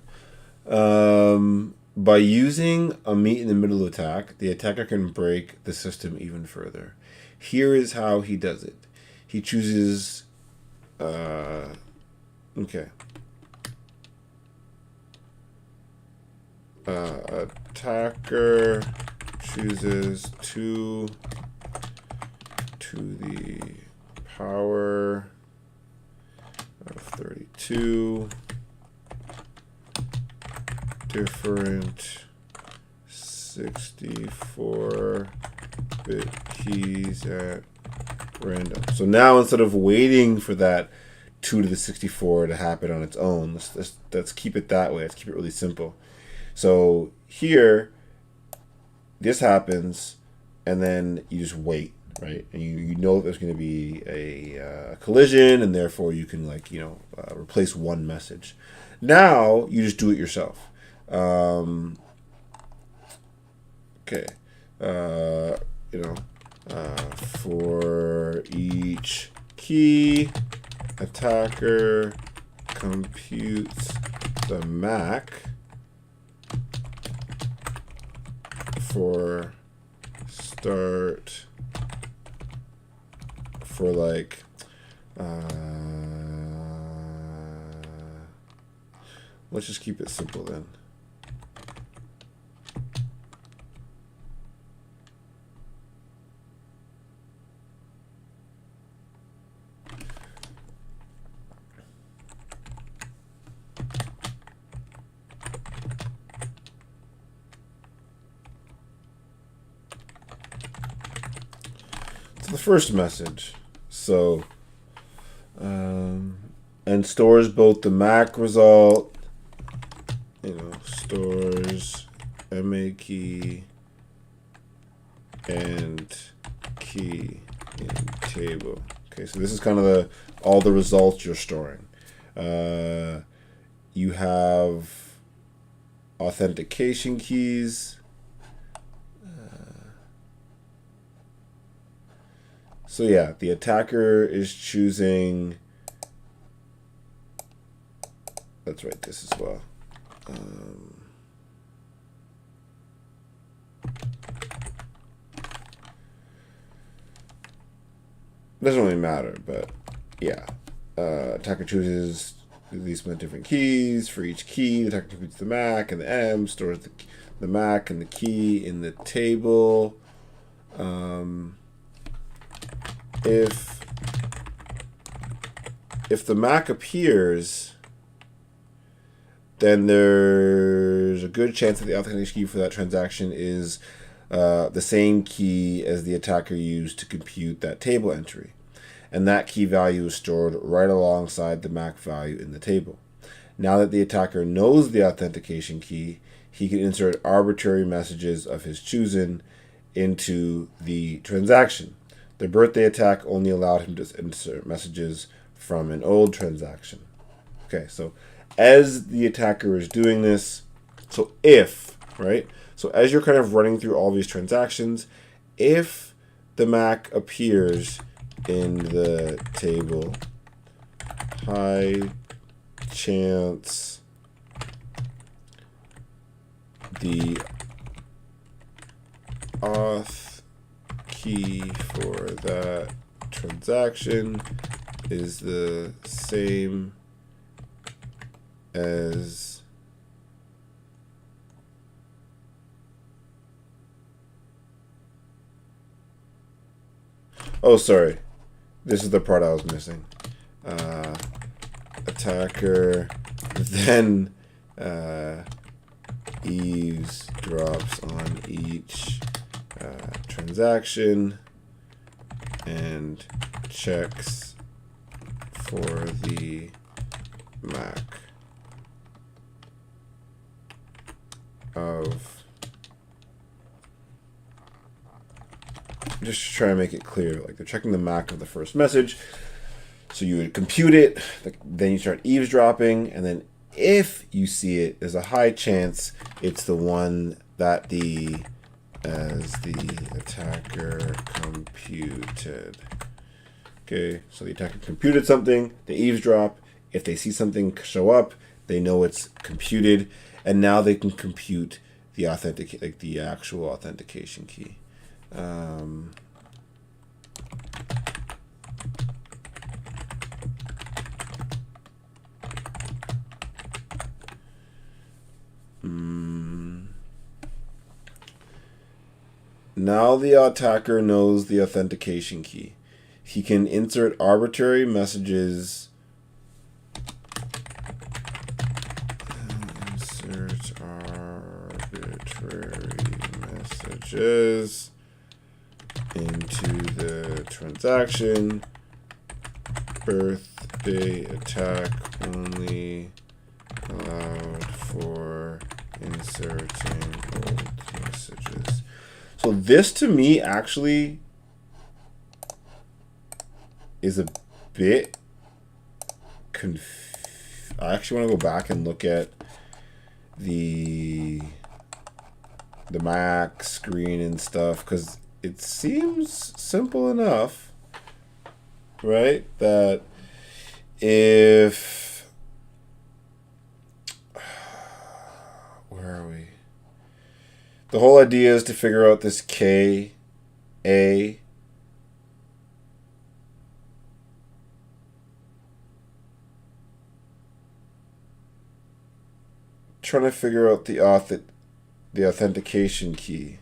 By using a meet in the middle attack, the attacker can break the system even further. Here is how he does it. He chooses, okay. Attacker chooses 2 to the power of 32 different 64-bit keys at random. So now instead of waiting for that 2 to the 64 to happen on its own, let's keep it that way. Let's keep it really simple. So here, this happens, and then you just wait, right? And you know there's going to be a collision, and therefore you can replace one message. Now you just do it yourself. Okay, for each key, attacker computes the MAC for start for let's just keep it simple then. The first message, so and stores both the MAC result, stores MA key and key in table. Okay, so this is kind of all the results you're storing. You have authentication keys. So yeah, the attacker is choosing. Let's write this as well. Doesn't really matter, but yeah. Attacker chooses these different keys. For each key, the attacker computes the MAC and the M, stores the MAC and the key in the table. If the MAC appears, then there's a good chance that the authentication key for that transaction is the same key as the attacker used to compute that table entry. And that key value is stored right alongside the MAC value in the table. Now that the attacker knows the authentication key, he can insert arbitrary messages of his choosing into the transaction. The birthday attack only allowed him to insert messages from an old transaction. Okay, so as the attacker is doing this, so as you're kind of running through all these transactions, if the MAC appears in the table, high chance the auth key for that transaction is the same as sorry, this is the part I was missing. Attacker then eavesdrops on each transaction and checks for the MAC of, just to try to make it clear, like they're checking the MAC of the first message. So you would compute it, then you start eavesdropping, and then if you see it, there's a high chance it's the one that as the attacker computed. Okay, so the attacker computed something, they eavesdrop. If they see something show up, they know it's computed. and now they can compute the the actual authentication key. Now the attacker knows the authentication key. He can insert arbitrary messages. Insert arbitrary messages into the transaction. Birthday attack only allowed for inserting old messages. So this to me actually is a bit I actually want to go back and look at the Mac screen and stuff, because it seems simple enough, right? That if where are we? The whole idea is to figure out this K, A, trying to figure out the authentication key.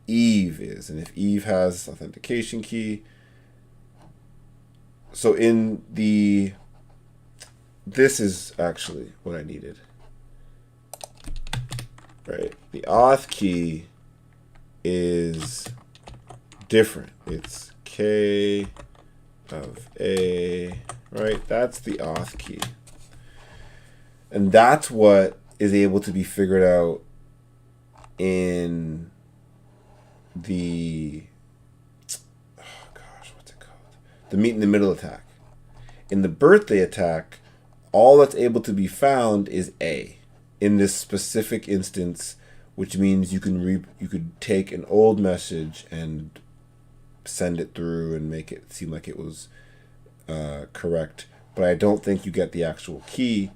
Eve is, and if Eve has authentication key, so in the, this is actually what I needed. Right, the auth key is different. It's K of A, right? That's the auth key. And that's what is able to be figured out in the, oh gosh, what's it called? The meet in the middle attack. In the birthday attack, all that's able to be found is A. In this specific instance, which means you could take an old message and send it through and make it seem like it was correct, but I don't think you get the actual key.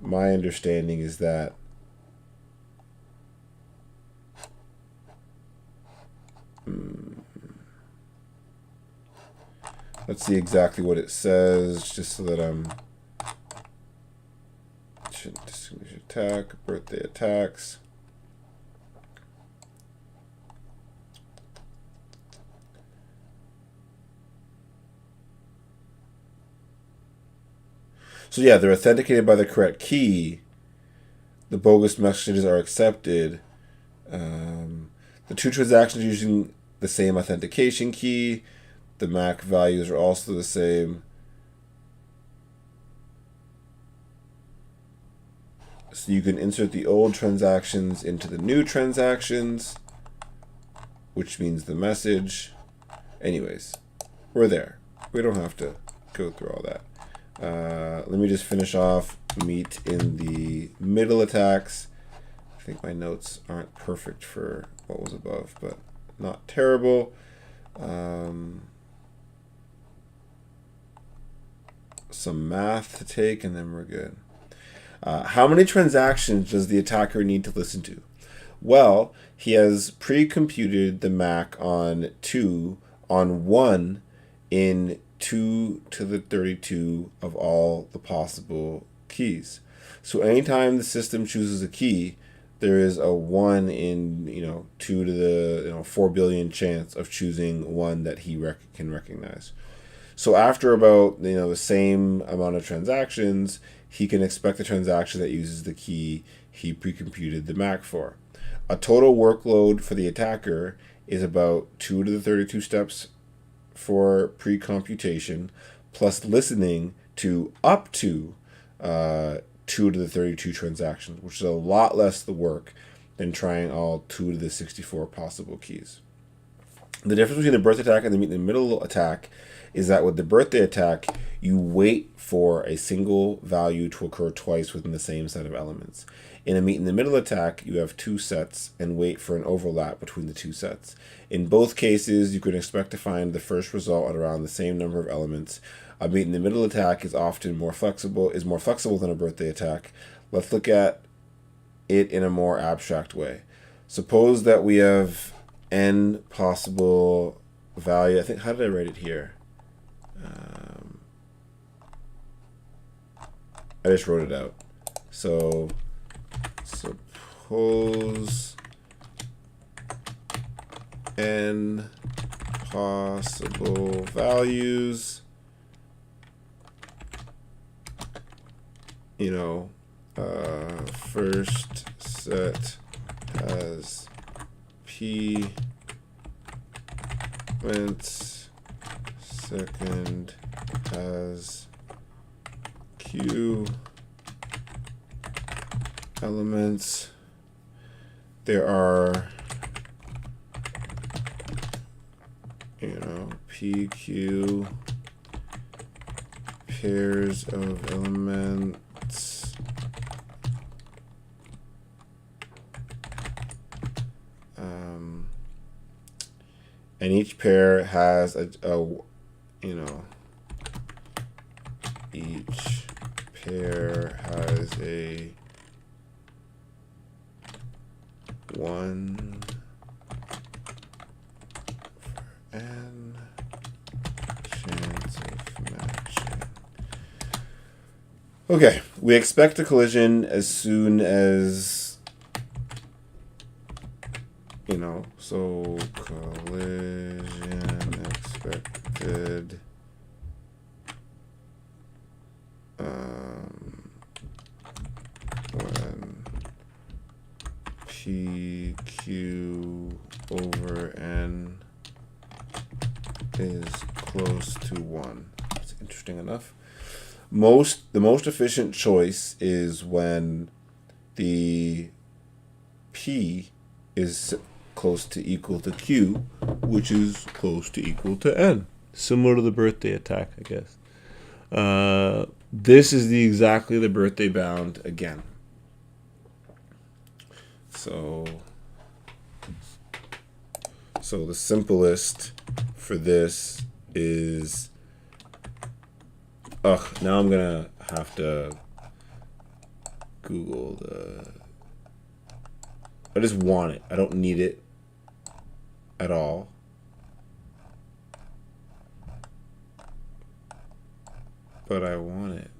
My understanding is that let's see exactly what it says, just so that I'm distinguish attack, birthday attacks. So yeah, they're authenticated by the correct key. The bogus messages are accepted. The two transactions using the same authentication key. The MAC values are also the same. So you can insert the old transactions into the new transactions, which means the message. Anyways, we're there. We don't have to go through all that. Let me just finish off meet in the middle attacks. I think my notes aren't perfect for what was above, but not terrible. Some math to take, and then we're good. How many transactions does the attacker need to listen to? Well, he has pre-computed the MAC on 2 on 1 in 2 to the 32 of all the possible keys. So anytime the system chooses a key, there is a 1 in 2 to the 4 billion chance of choosing one that he can recognize. So after about the same amount of transactions, he can expect a transaction that uses the key he pre-computed the MAC for. A total workload for the attacker is about 2 to the 32 steps for pre-computation, plus listening to up to 2 to the 32 transactions, which is a lot less the work than trying all 2 to the 64 possible keys. The difference between the birthday attack and the meet in the middle attack is that with the birthday attack, you wait for a single value to occur twice within the same set of elements. In a meet in the middle attack, you have 2 sets and wait for an overlap between the 2 sets. In both cases, you can expect to find the first result at around the same number of elements. A meet in the middle attack is often more flexible than a birthday attack. Let's look at it in a more abstract way. Suppose that we have n possible value. I think, how did I write it here? I just wrote it out. So suppose n possible values, first set has p elements, second has q elements. There are PQ pairs of elements, and each pair has each pair has a 1 for n chance of matching. Okay, we expect a collision as soon as, so collision expected when PQ over N is close to 1. That's interesting enough. The most efficient choice is when the P is close to equal to Q, which is close to equal to N. Similar to the birthday attack, I guess. This is exactly the birthday bound again. So the simplest for this is, now I'm gonna have to Google I just want it. I don't need it at all. But I want it.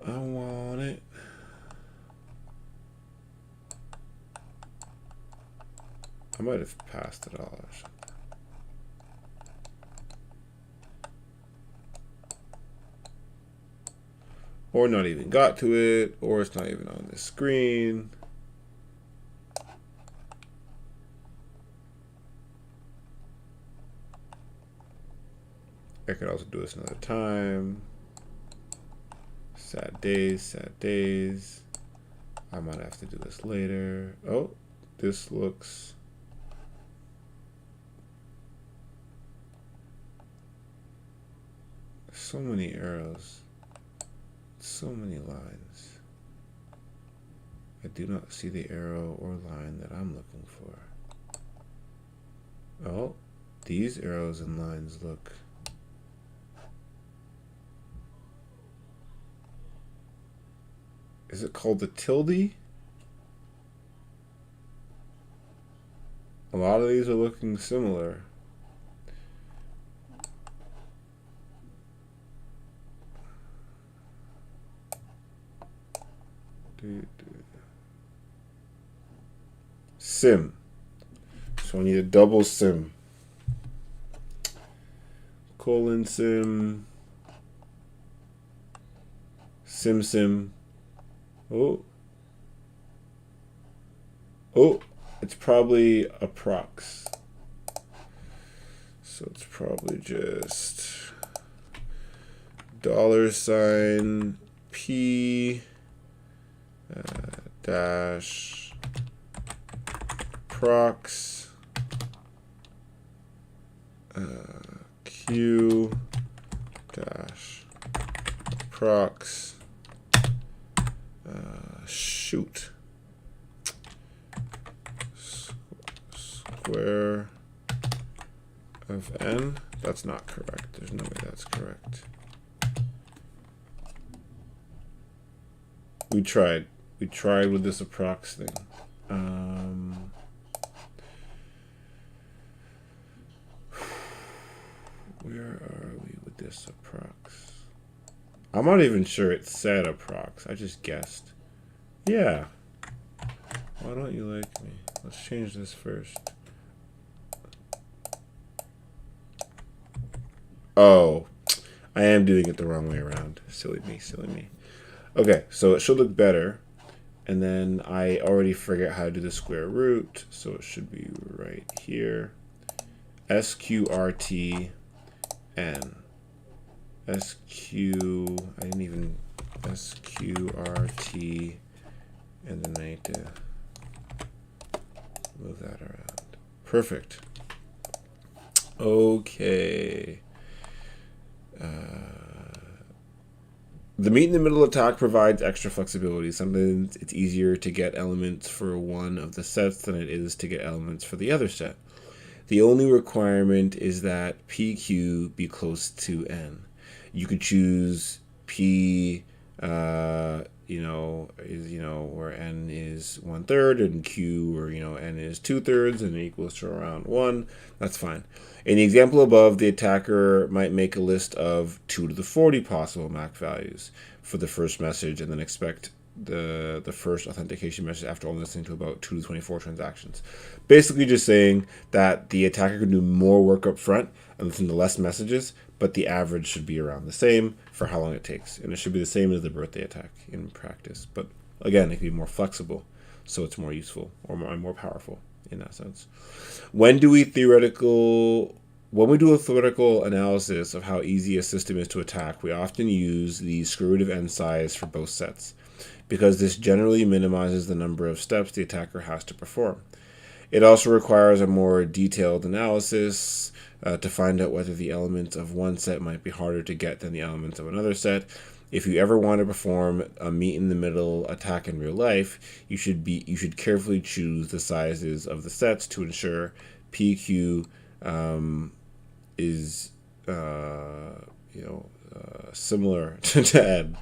I want it. I might have passed it all or something. Or not even got to it, or it's not even on the screen. I could also do this another time. Sad days, sad days. I might have to do this later. Oh, this looks... so many arrows. So many lines. I do not see the arrow or line that I'm looking for. Oh, these arrows and lines look... Is it called the tilde? A lot of these are looking similar. Sim. So I need a double sim. Colon sim. Sim. Oh, it's probably a prox. So it's probably just $ P dash prox Q dash prox shoot square of n. That's not correct. There's no way that's correct. We tried. We tried with this approx thing. Where are we with this approx? I'm not even sure it said approx. I just guessed. Yeah. Why don't you like me? Let's change this first. Oh, I am doing it the wrong way around. Silly me, silly me. Okay, so it should look better. And then I already figured out how to do the square root. So it should be right here. SQRT N. SQRT, and then I need to move that around. Perfect. Okay. The meet in the middle attack provides extra flexibility. Sometimes it's easier to get elements for one of the sets than it is to get elements for the other set. The only requirement is that PQ be close to N. You could choose P, where N is 1/3 and Q, or N is 2/3 and it equals to around 1. That's fine. In the example above, the attacker might make a list of 2 to the 40 possible MAC values for the first message, and then expect the first authentication message after only listening to about 2 to 24 transactions. Basically just saying that the attacker can do more work up front and listen to less messages, but the average should be around the same for how long it takes. And it should be the same as the birthday attack in practice. But again, it can be more flexible, so it's more useful or more powerful in that sense. When we do a theoretical analysis of how easy a system is to attack, we often use the square root of n size for both sets, because this generally minimizes the number of steps the attacker has to perform. It also requires a more detailed analysis to find out whether the elements of one set might be harder to get than the elements of another set. If you ever want to perform a meet in the middle attack in real life, you should carefully choose the sizes of the sets to ensure PQ is similar to N,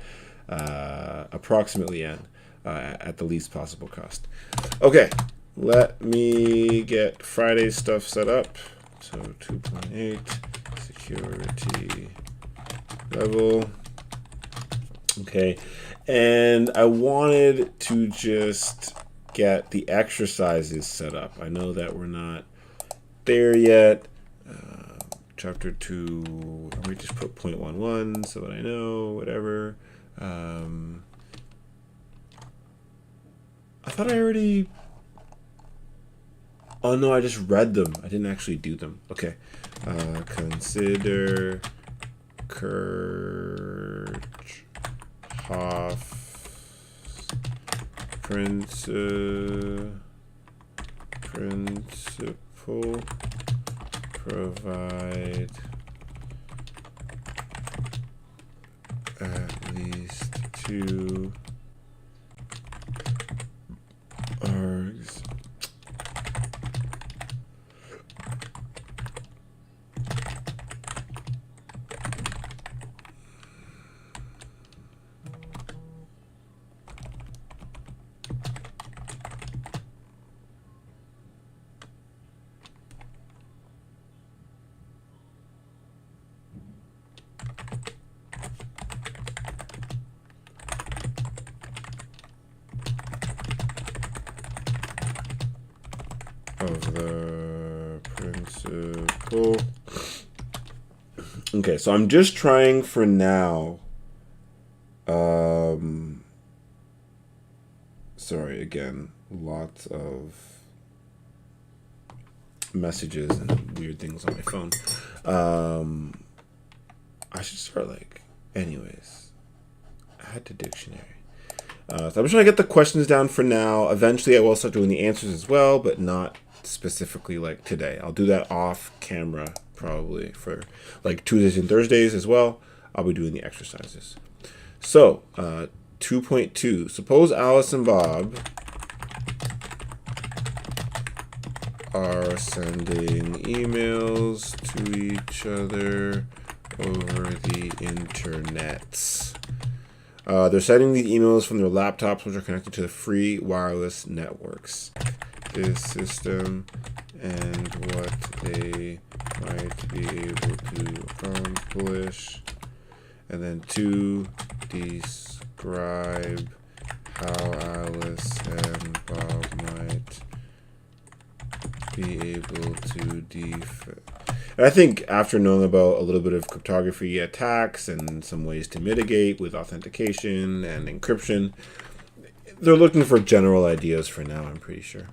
approximately N, at the least possible cost. Okay, let me get Friday's stuff set up. So 2.8 security level. Okay, and I wanted to just get the exercises set up. I know that we're not there yet. Chapter 2, I might just put 0.11 so that I know, whatever. I thought I already... Oh no, I just read them. I didn't actually do them. Okay. Consider Kirchhoff's principle provide at least 2 args of the principle. Okay, so I'm just trying for now. Sorry, again, lots of messages and weird things on my phone. I should start anyways, add to dictionary. So I'm just trying to get the questions down for now. Eventually, I will start doing the answers as well, but not specifically like today. I'll do that off camera probably for Tuesdays and Thursdays as well. I'll be doing the exercises. So 2.2. Suppose Alice and Bob are sending emails to each other over the internet. They're sending these emails from their laptops, which are connected to the free wireless networks. This system and what they might be able to accomplish. And then 2, describe how Alice and Bob might be able to defend. And I think after knowing about a little bit of cryptography attacks and some ways to mitigate with authentication and encryption, they're looking for general ideas for now, I'm pretty sure.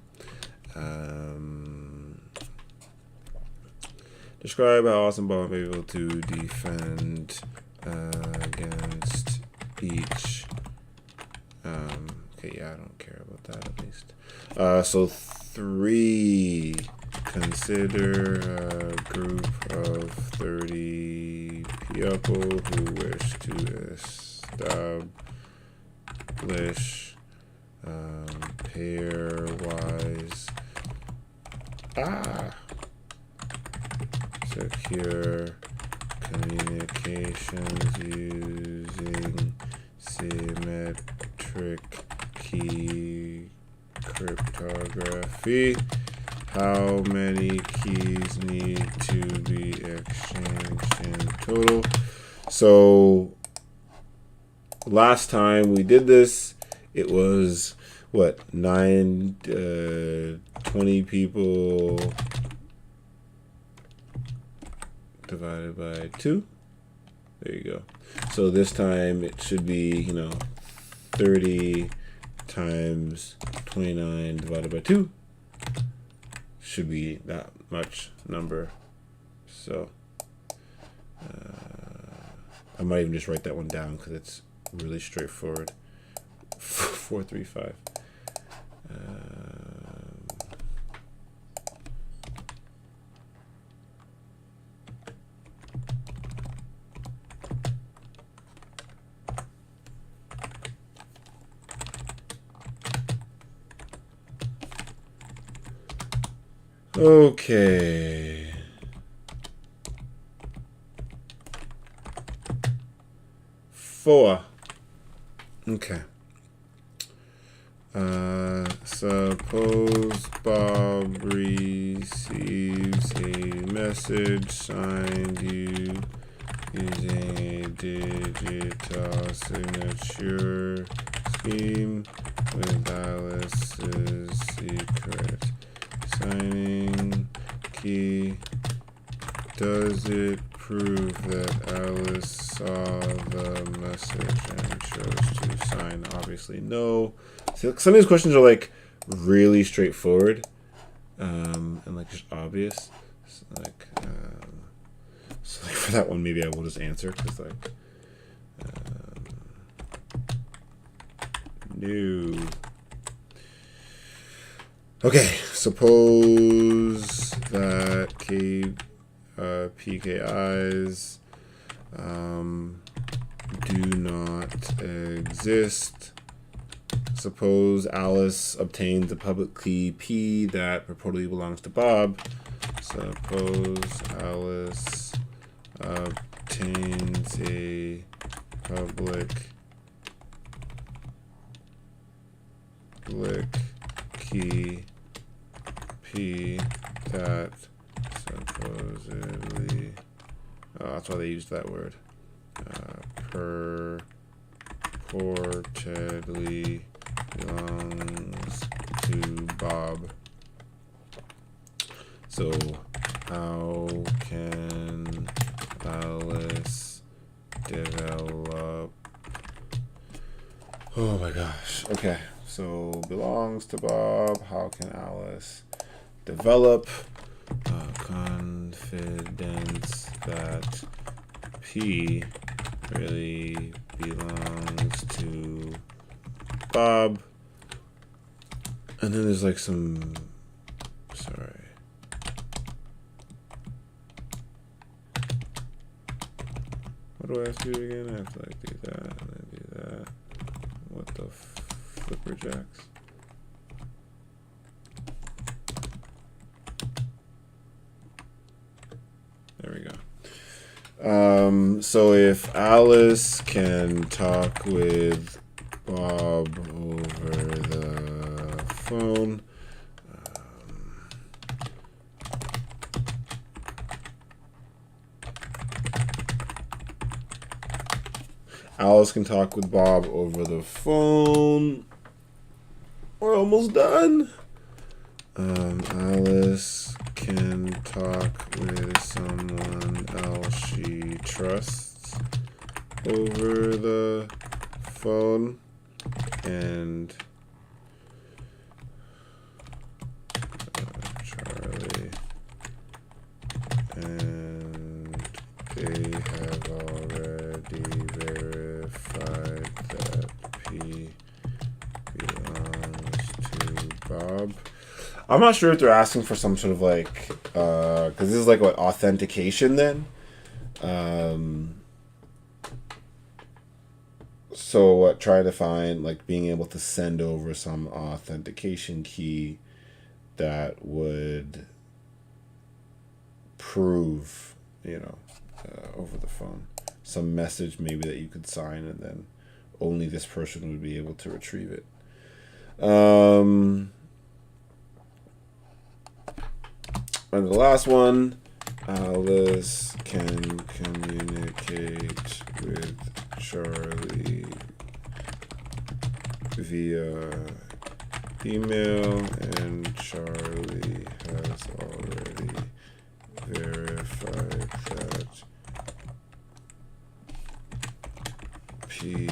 Describe how Alice and Bob may be able to defend against each. Okay, yeah, I don't care about that at least. So 3, consider a group of 30 people who wish to establish pairwise secure communications using symmetric key cryptography. How many keys need to be exchanged in total? So last time we did this, it was what, 20 people divided by 2. There you go. So this time it should be, 30 times 29 divided by 2. Should be that much number. So I might even just write that one down because it's really straightforward. 435. Okay. Four. Okay. Suppose Bob receives a message signed using a digital signature scheme with Alice's secret signing key. Does it prove that Alice saw the message and chose to sign? Obviously no. See, some of these questions are like really straightforward and like just obvious. So for that one, maybe I will just answer because no. Okay, suppose that PKIs do not exist. Suppose Alice obtains a public key P that purportedly belongs to Bob. Suppose Alice obtains a public key P that supposedly, that's why they used that word, purportedly belongs to Bob. So how can Alice develop? Oh my gosh. Okay. So belongs to Bob. How can Alice develop confidence that P really belongs to Bob? And then there's like some, sorry. What do I have to do again? I have to like do that and then do that. What the flipper jacks? There we go. So if Alice can talk with Bob over the phone, Alice can talk with Bob over the phone. We're almost done. Alice can talk with someone else she trusts over the phone, and Charlie, and they have already verified that P belongs to Bob. I'm not sure if they're asking for some sort of like, because this is like what, authentication then? So what, try to find like being able to send over some authentication key that would prove, over the phone. Some message maybe that you could sign and then only this person would be able to retrieve it. And the last one, Alice can communicate with Charlie via email, and Charlie has already verified that P.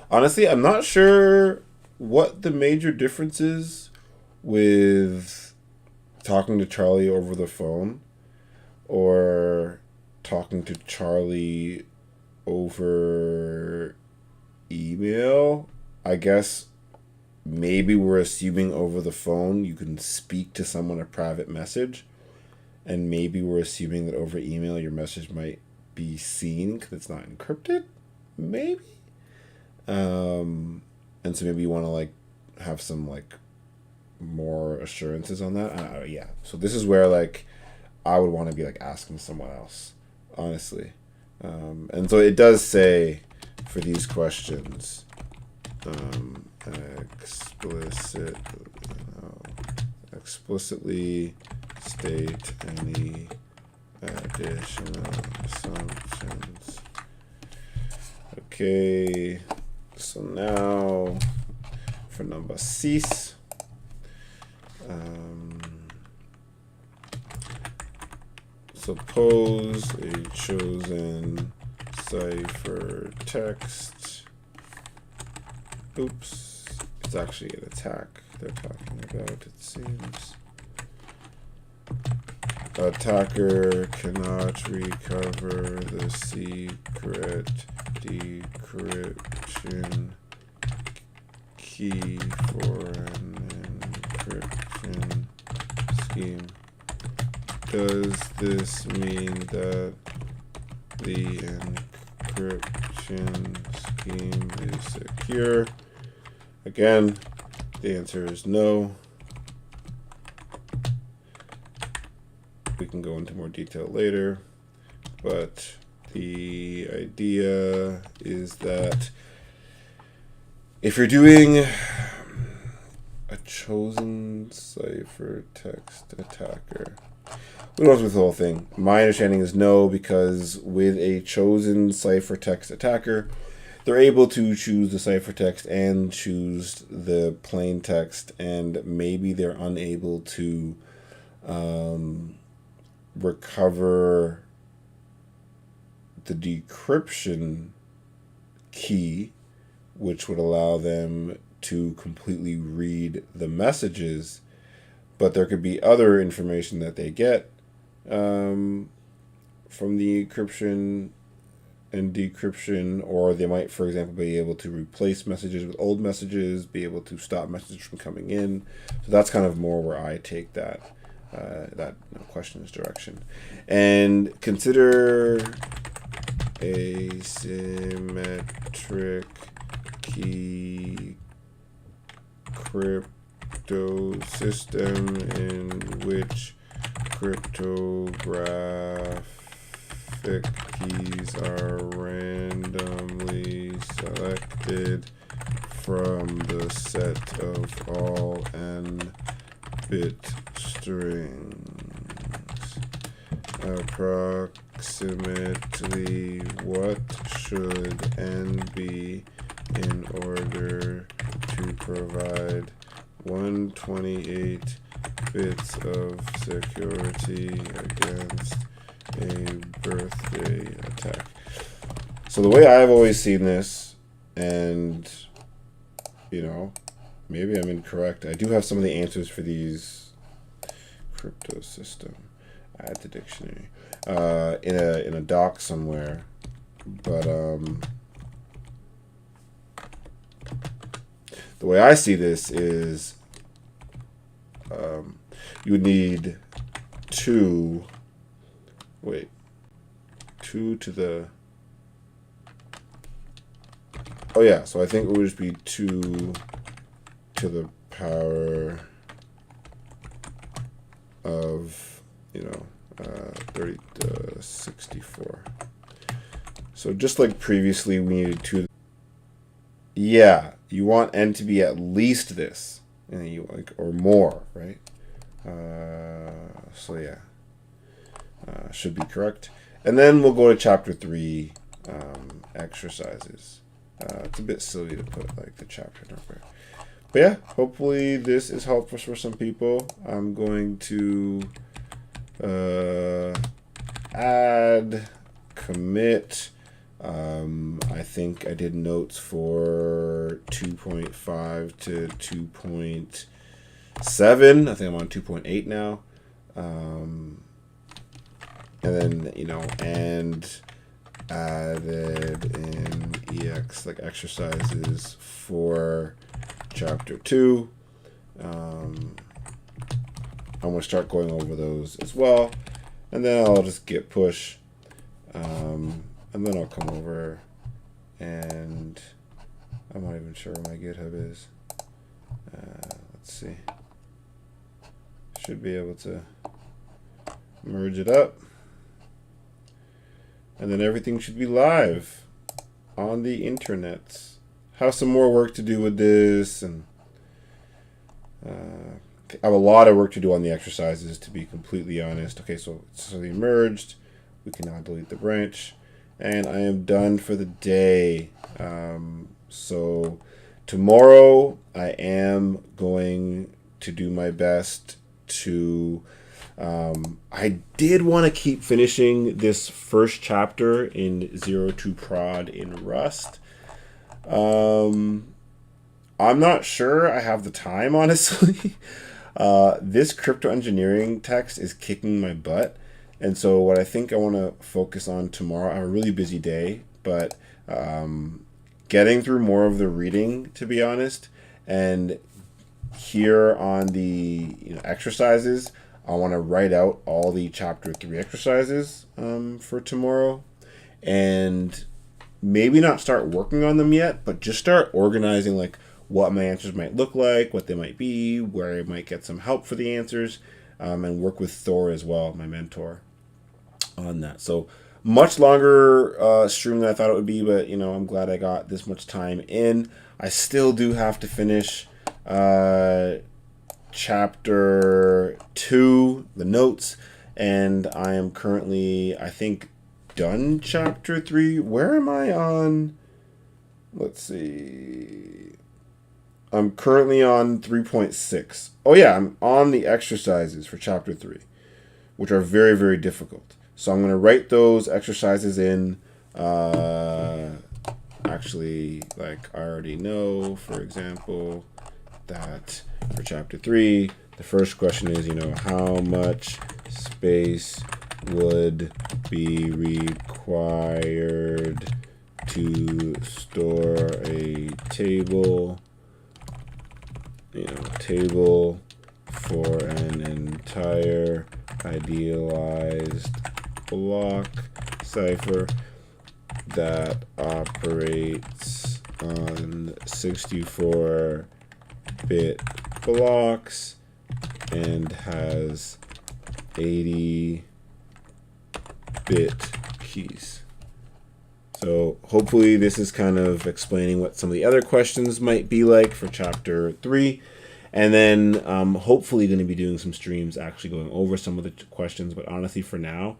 Honestly, I'm not sure what the major difference is with talking to Charlie over the phone or talking to Charlie over email. I guess maybe we're assuming over the phone you can speak to someone a private message, and maybe we're assuming that over email your message might be seen because it's not encrypted, maybe. And so maybe you want to like have some like more assurances on that. Yeah. So this is where like I would want to be like asking someone else, honestly. And so it does say for these questions, explicitly state any additional assumptions. Okay. So now for number 6. Suppose a chosen ciphertext. Oops, it's actually an attack they're talking about, it seems. Attacker cannot recover the secret decryption key for an encryption scheme. Does this mean that the encryption scheme is secure? Again, the answer is no. We can go into more detail later, but the idea is that if you're doing a chosen ciphertext attacker, we don't go through the whole thing. My understanding is no, because with a chosen ciphertext attacker, they're able to choose the ciphertext and choose the plain text, and maybe they're unable to recover the decryption key, which would allow them to completely read the messages, but there could be other information that they get from the encryption and decryption, or they might, for example, be able to replace messages with old messages, be able to stop messages from coming in. So that's kind of more where I take that question's direction. And consider asymmetric key crypto system in which cryptographic keys are randomly selected from the set of all n-bit strings. Approximately what should n be in order to provide 128 bits of security against a birthday attack? So the way I've always seen this, and you know, maybe I'm incorrect. I do have some of the answers for these. Crypto system. Add to dictionary. In a doc somewhere. But the way I see this is you would need 2 to the, oh yeah, so I think it would just be 2 to the power of, 30 to 64. So just like previously, we needed 2. Yeah, you want n to be at least this, and you like, or more, right? So yeah, should be correct. And then we'll go to chapter 3, exercises. It's a bit silly to put like the chapter number. But yeah, hopefully this is helpful for some people. I'm going to add, commit. I think I did notes for 2.5 to 2.7. I think I'm on 2.8 now. And then, and added in EX, like exercises for chapter 2. I'm going to start going over those as well. And then I'll just git push. And then I'll come over and I'm not even sure where my GitHub is. Let's see. Should be able to merge it up. And then everything should be live on the internet. Have some more work to do with this, and I have a lot of work to do on the exercises, to be completely honest. Okay, so they merged. We can now delete the branch. And I am done for the day. So tomorrow I am going to do my best to... I did want to keep finishing this first chapter in 02 prod in Rust. I'm not sure I have the time, honestly. This crypto engineering text is kicking my butt. And so what I think I want to focus on tomorrow, I have a really busy day, but getting through more of the reading, to be honest, and here on the exercises, I want to write out all the chapter 3 exercises for tomorrow, and maybe not start working on them yet, but just start organizing like what my answers might look like, what they might be, where I might get some help for the answers, and work with Thor as well, my mentor, on that. So much longer stream than I thought it would be, but I'm glad I got this much time in. I still do have to finish chapter 2, the notes, and I am currently, I think, done chapter 3. Where am I on? Let's see. I'm currently on 3.6. Oh yeah, I'm on the exercises for chapter 3, which are very, very difficult. So I'm going to write those exercises in. Actually, like I already know, for example, that for chapter 3, the first question is, how much space would be required to store a table, table for an entire idealized block cipher that operates on 64-bit blocks and has 80-bit keys. So hopefully this is kind of explaining what some of the other questions might be like for chapter 3. And then hopefully going to be doing some streams actually going over some of the questions. But honestly, for now,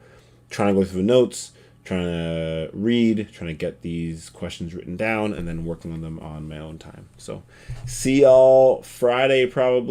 trying to go through the notes, trying to read, trying to get these questions written down, and then working on them on my own time. So see y'all Friday probably.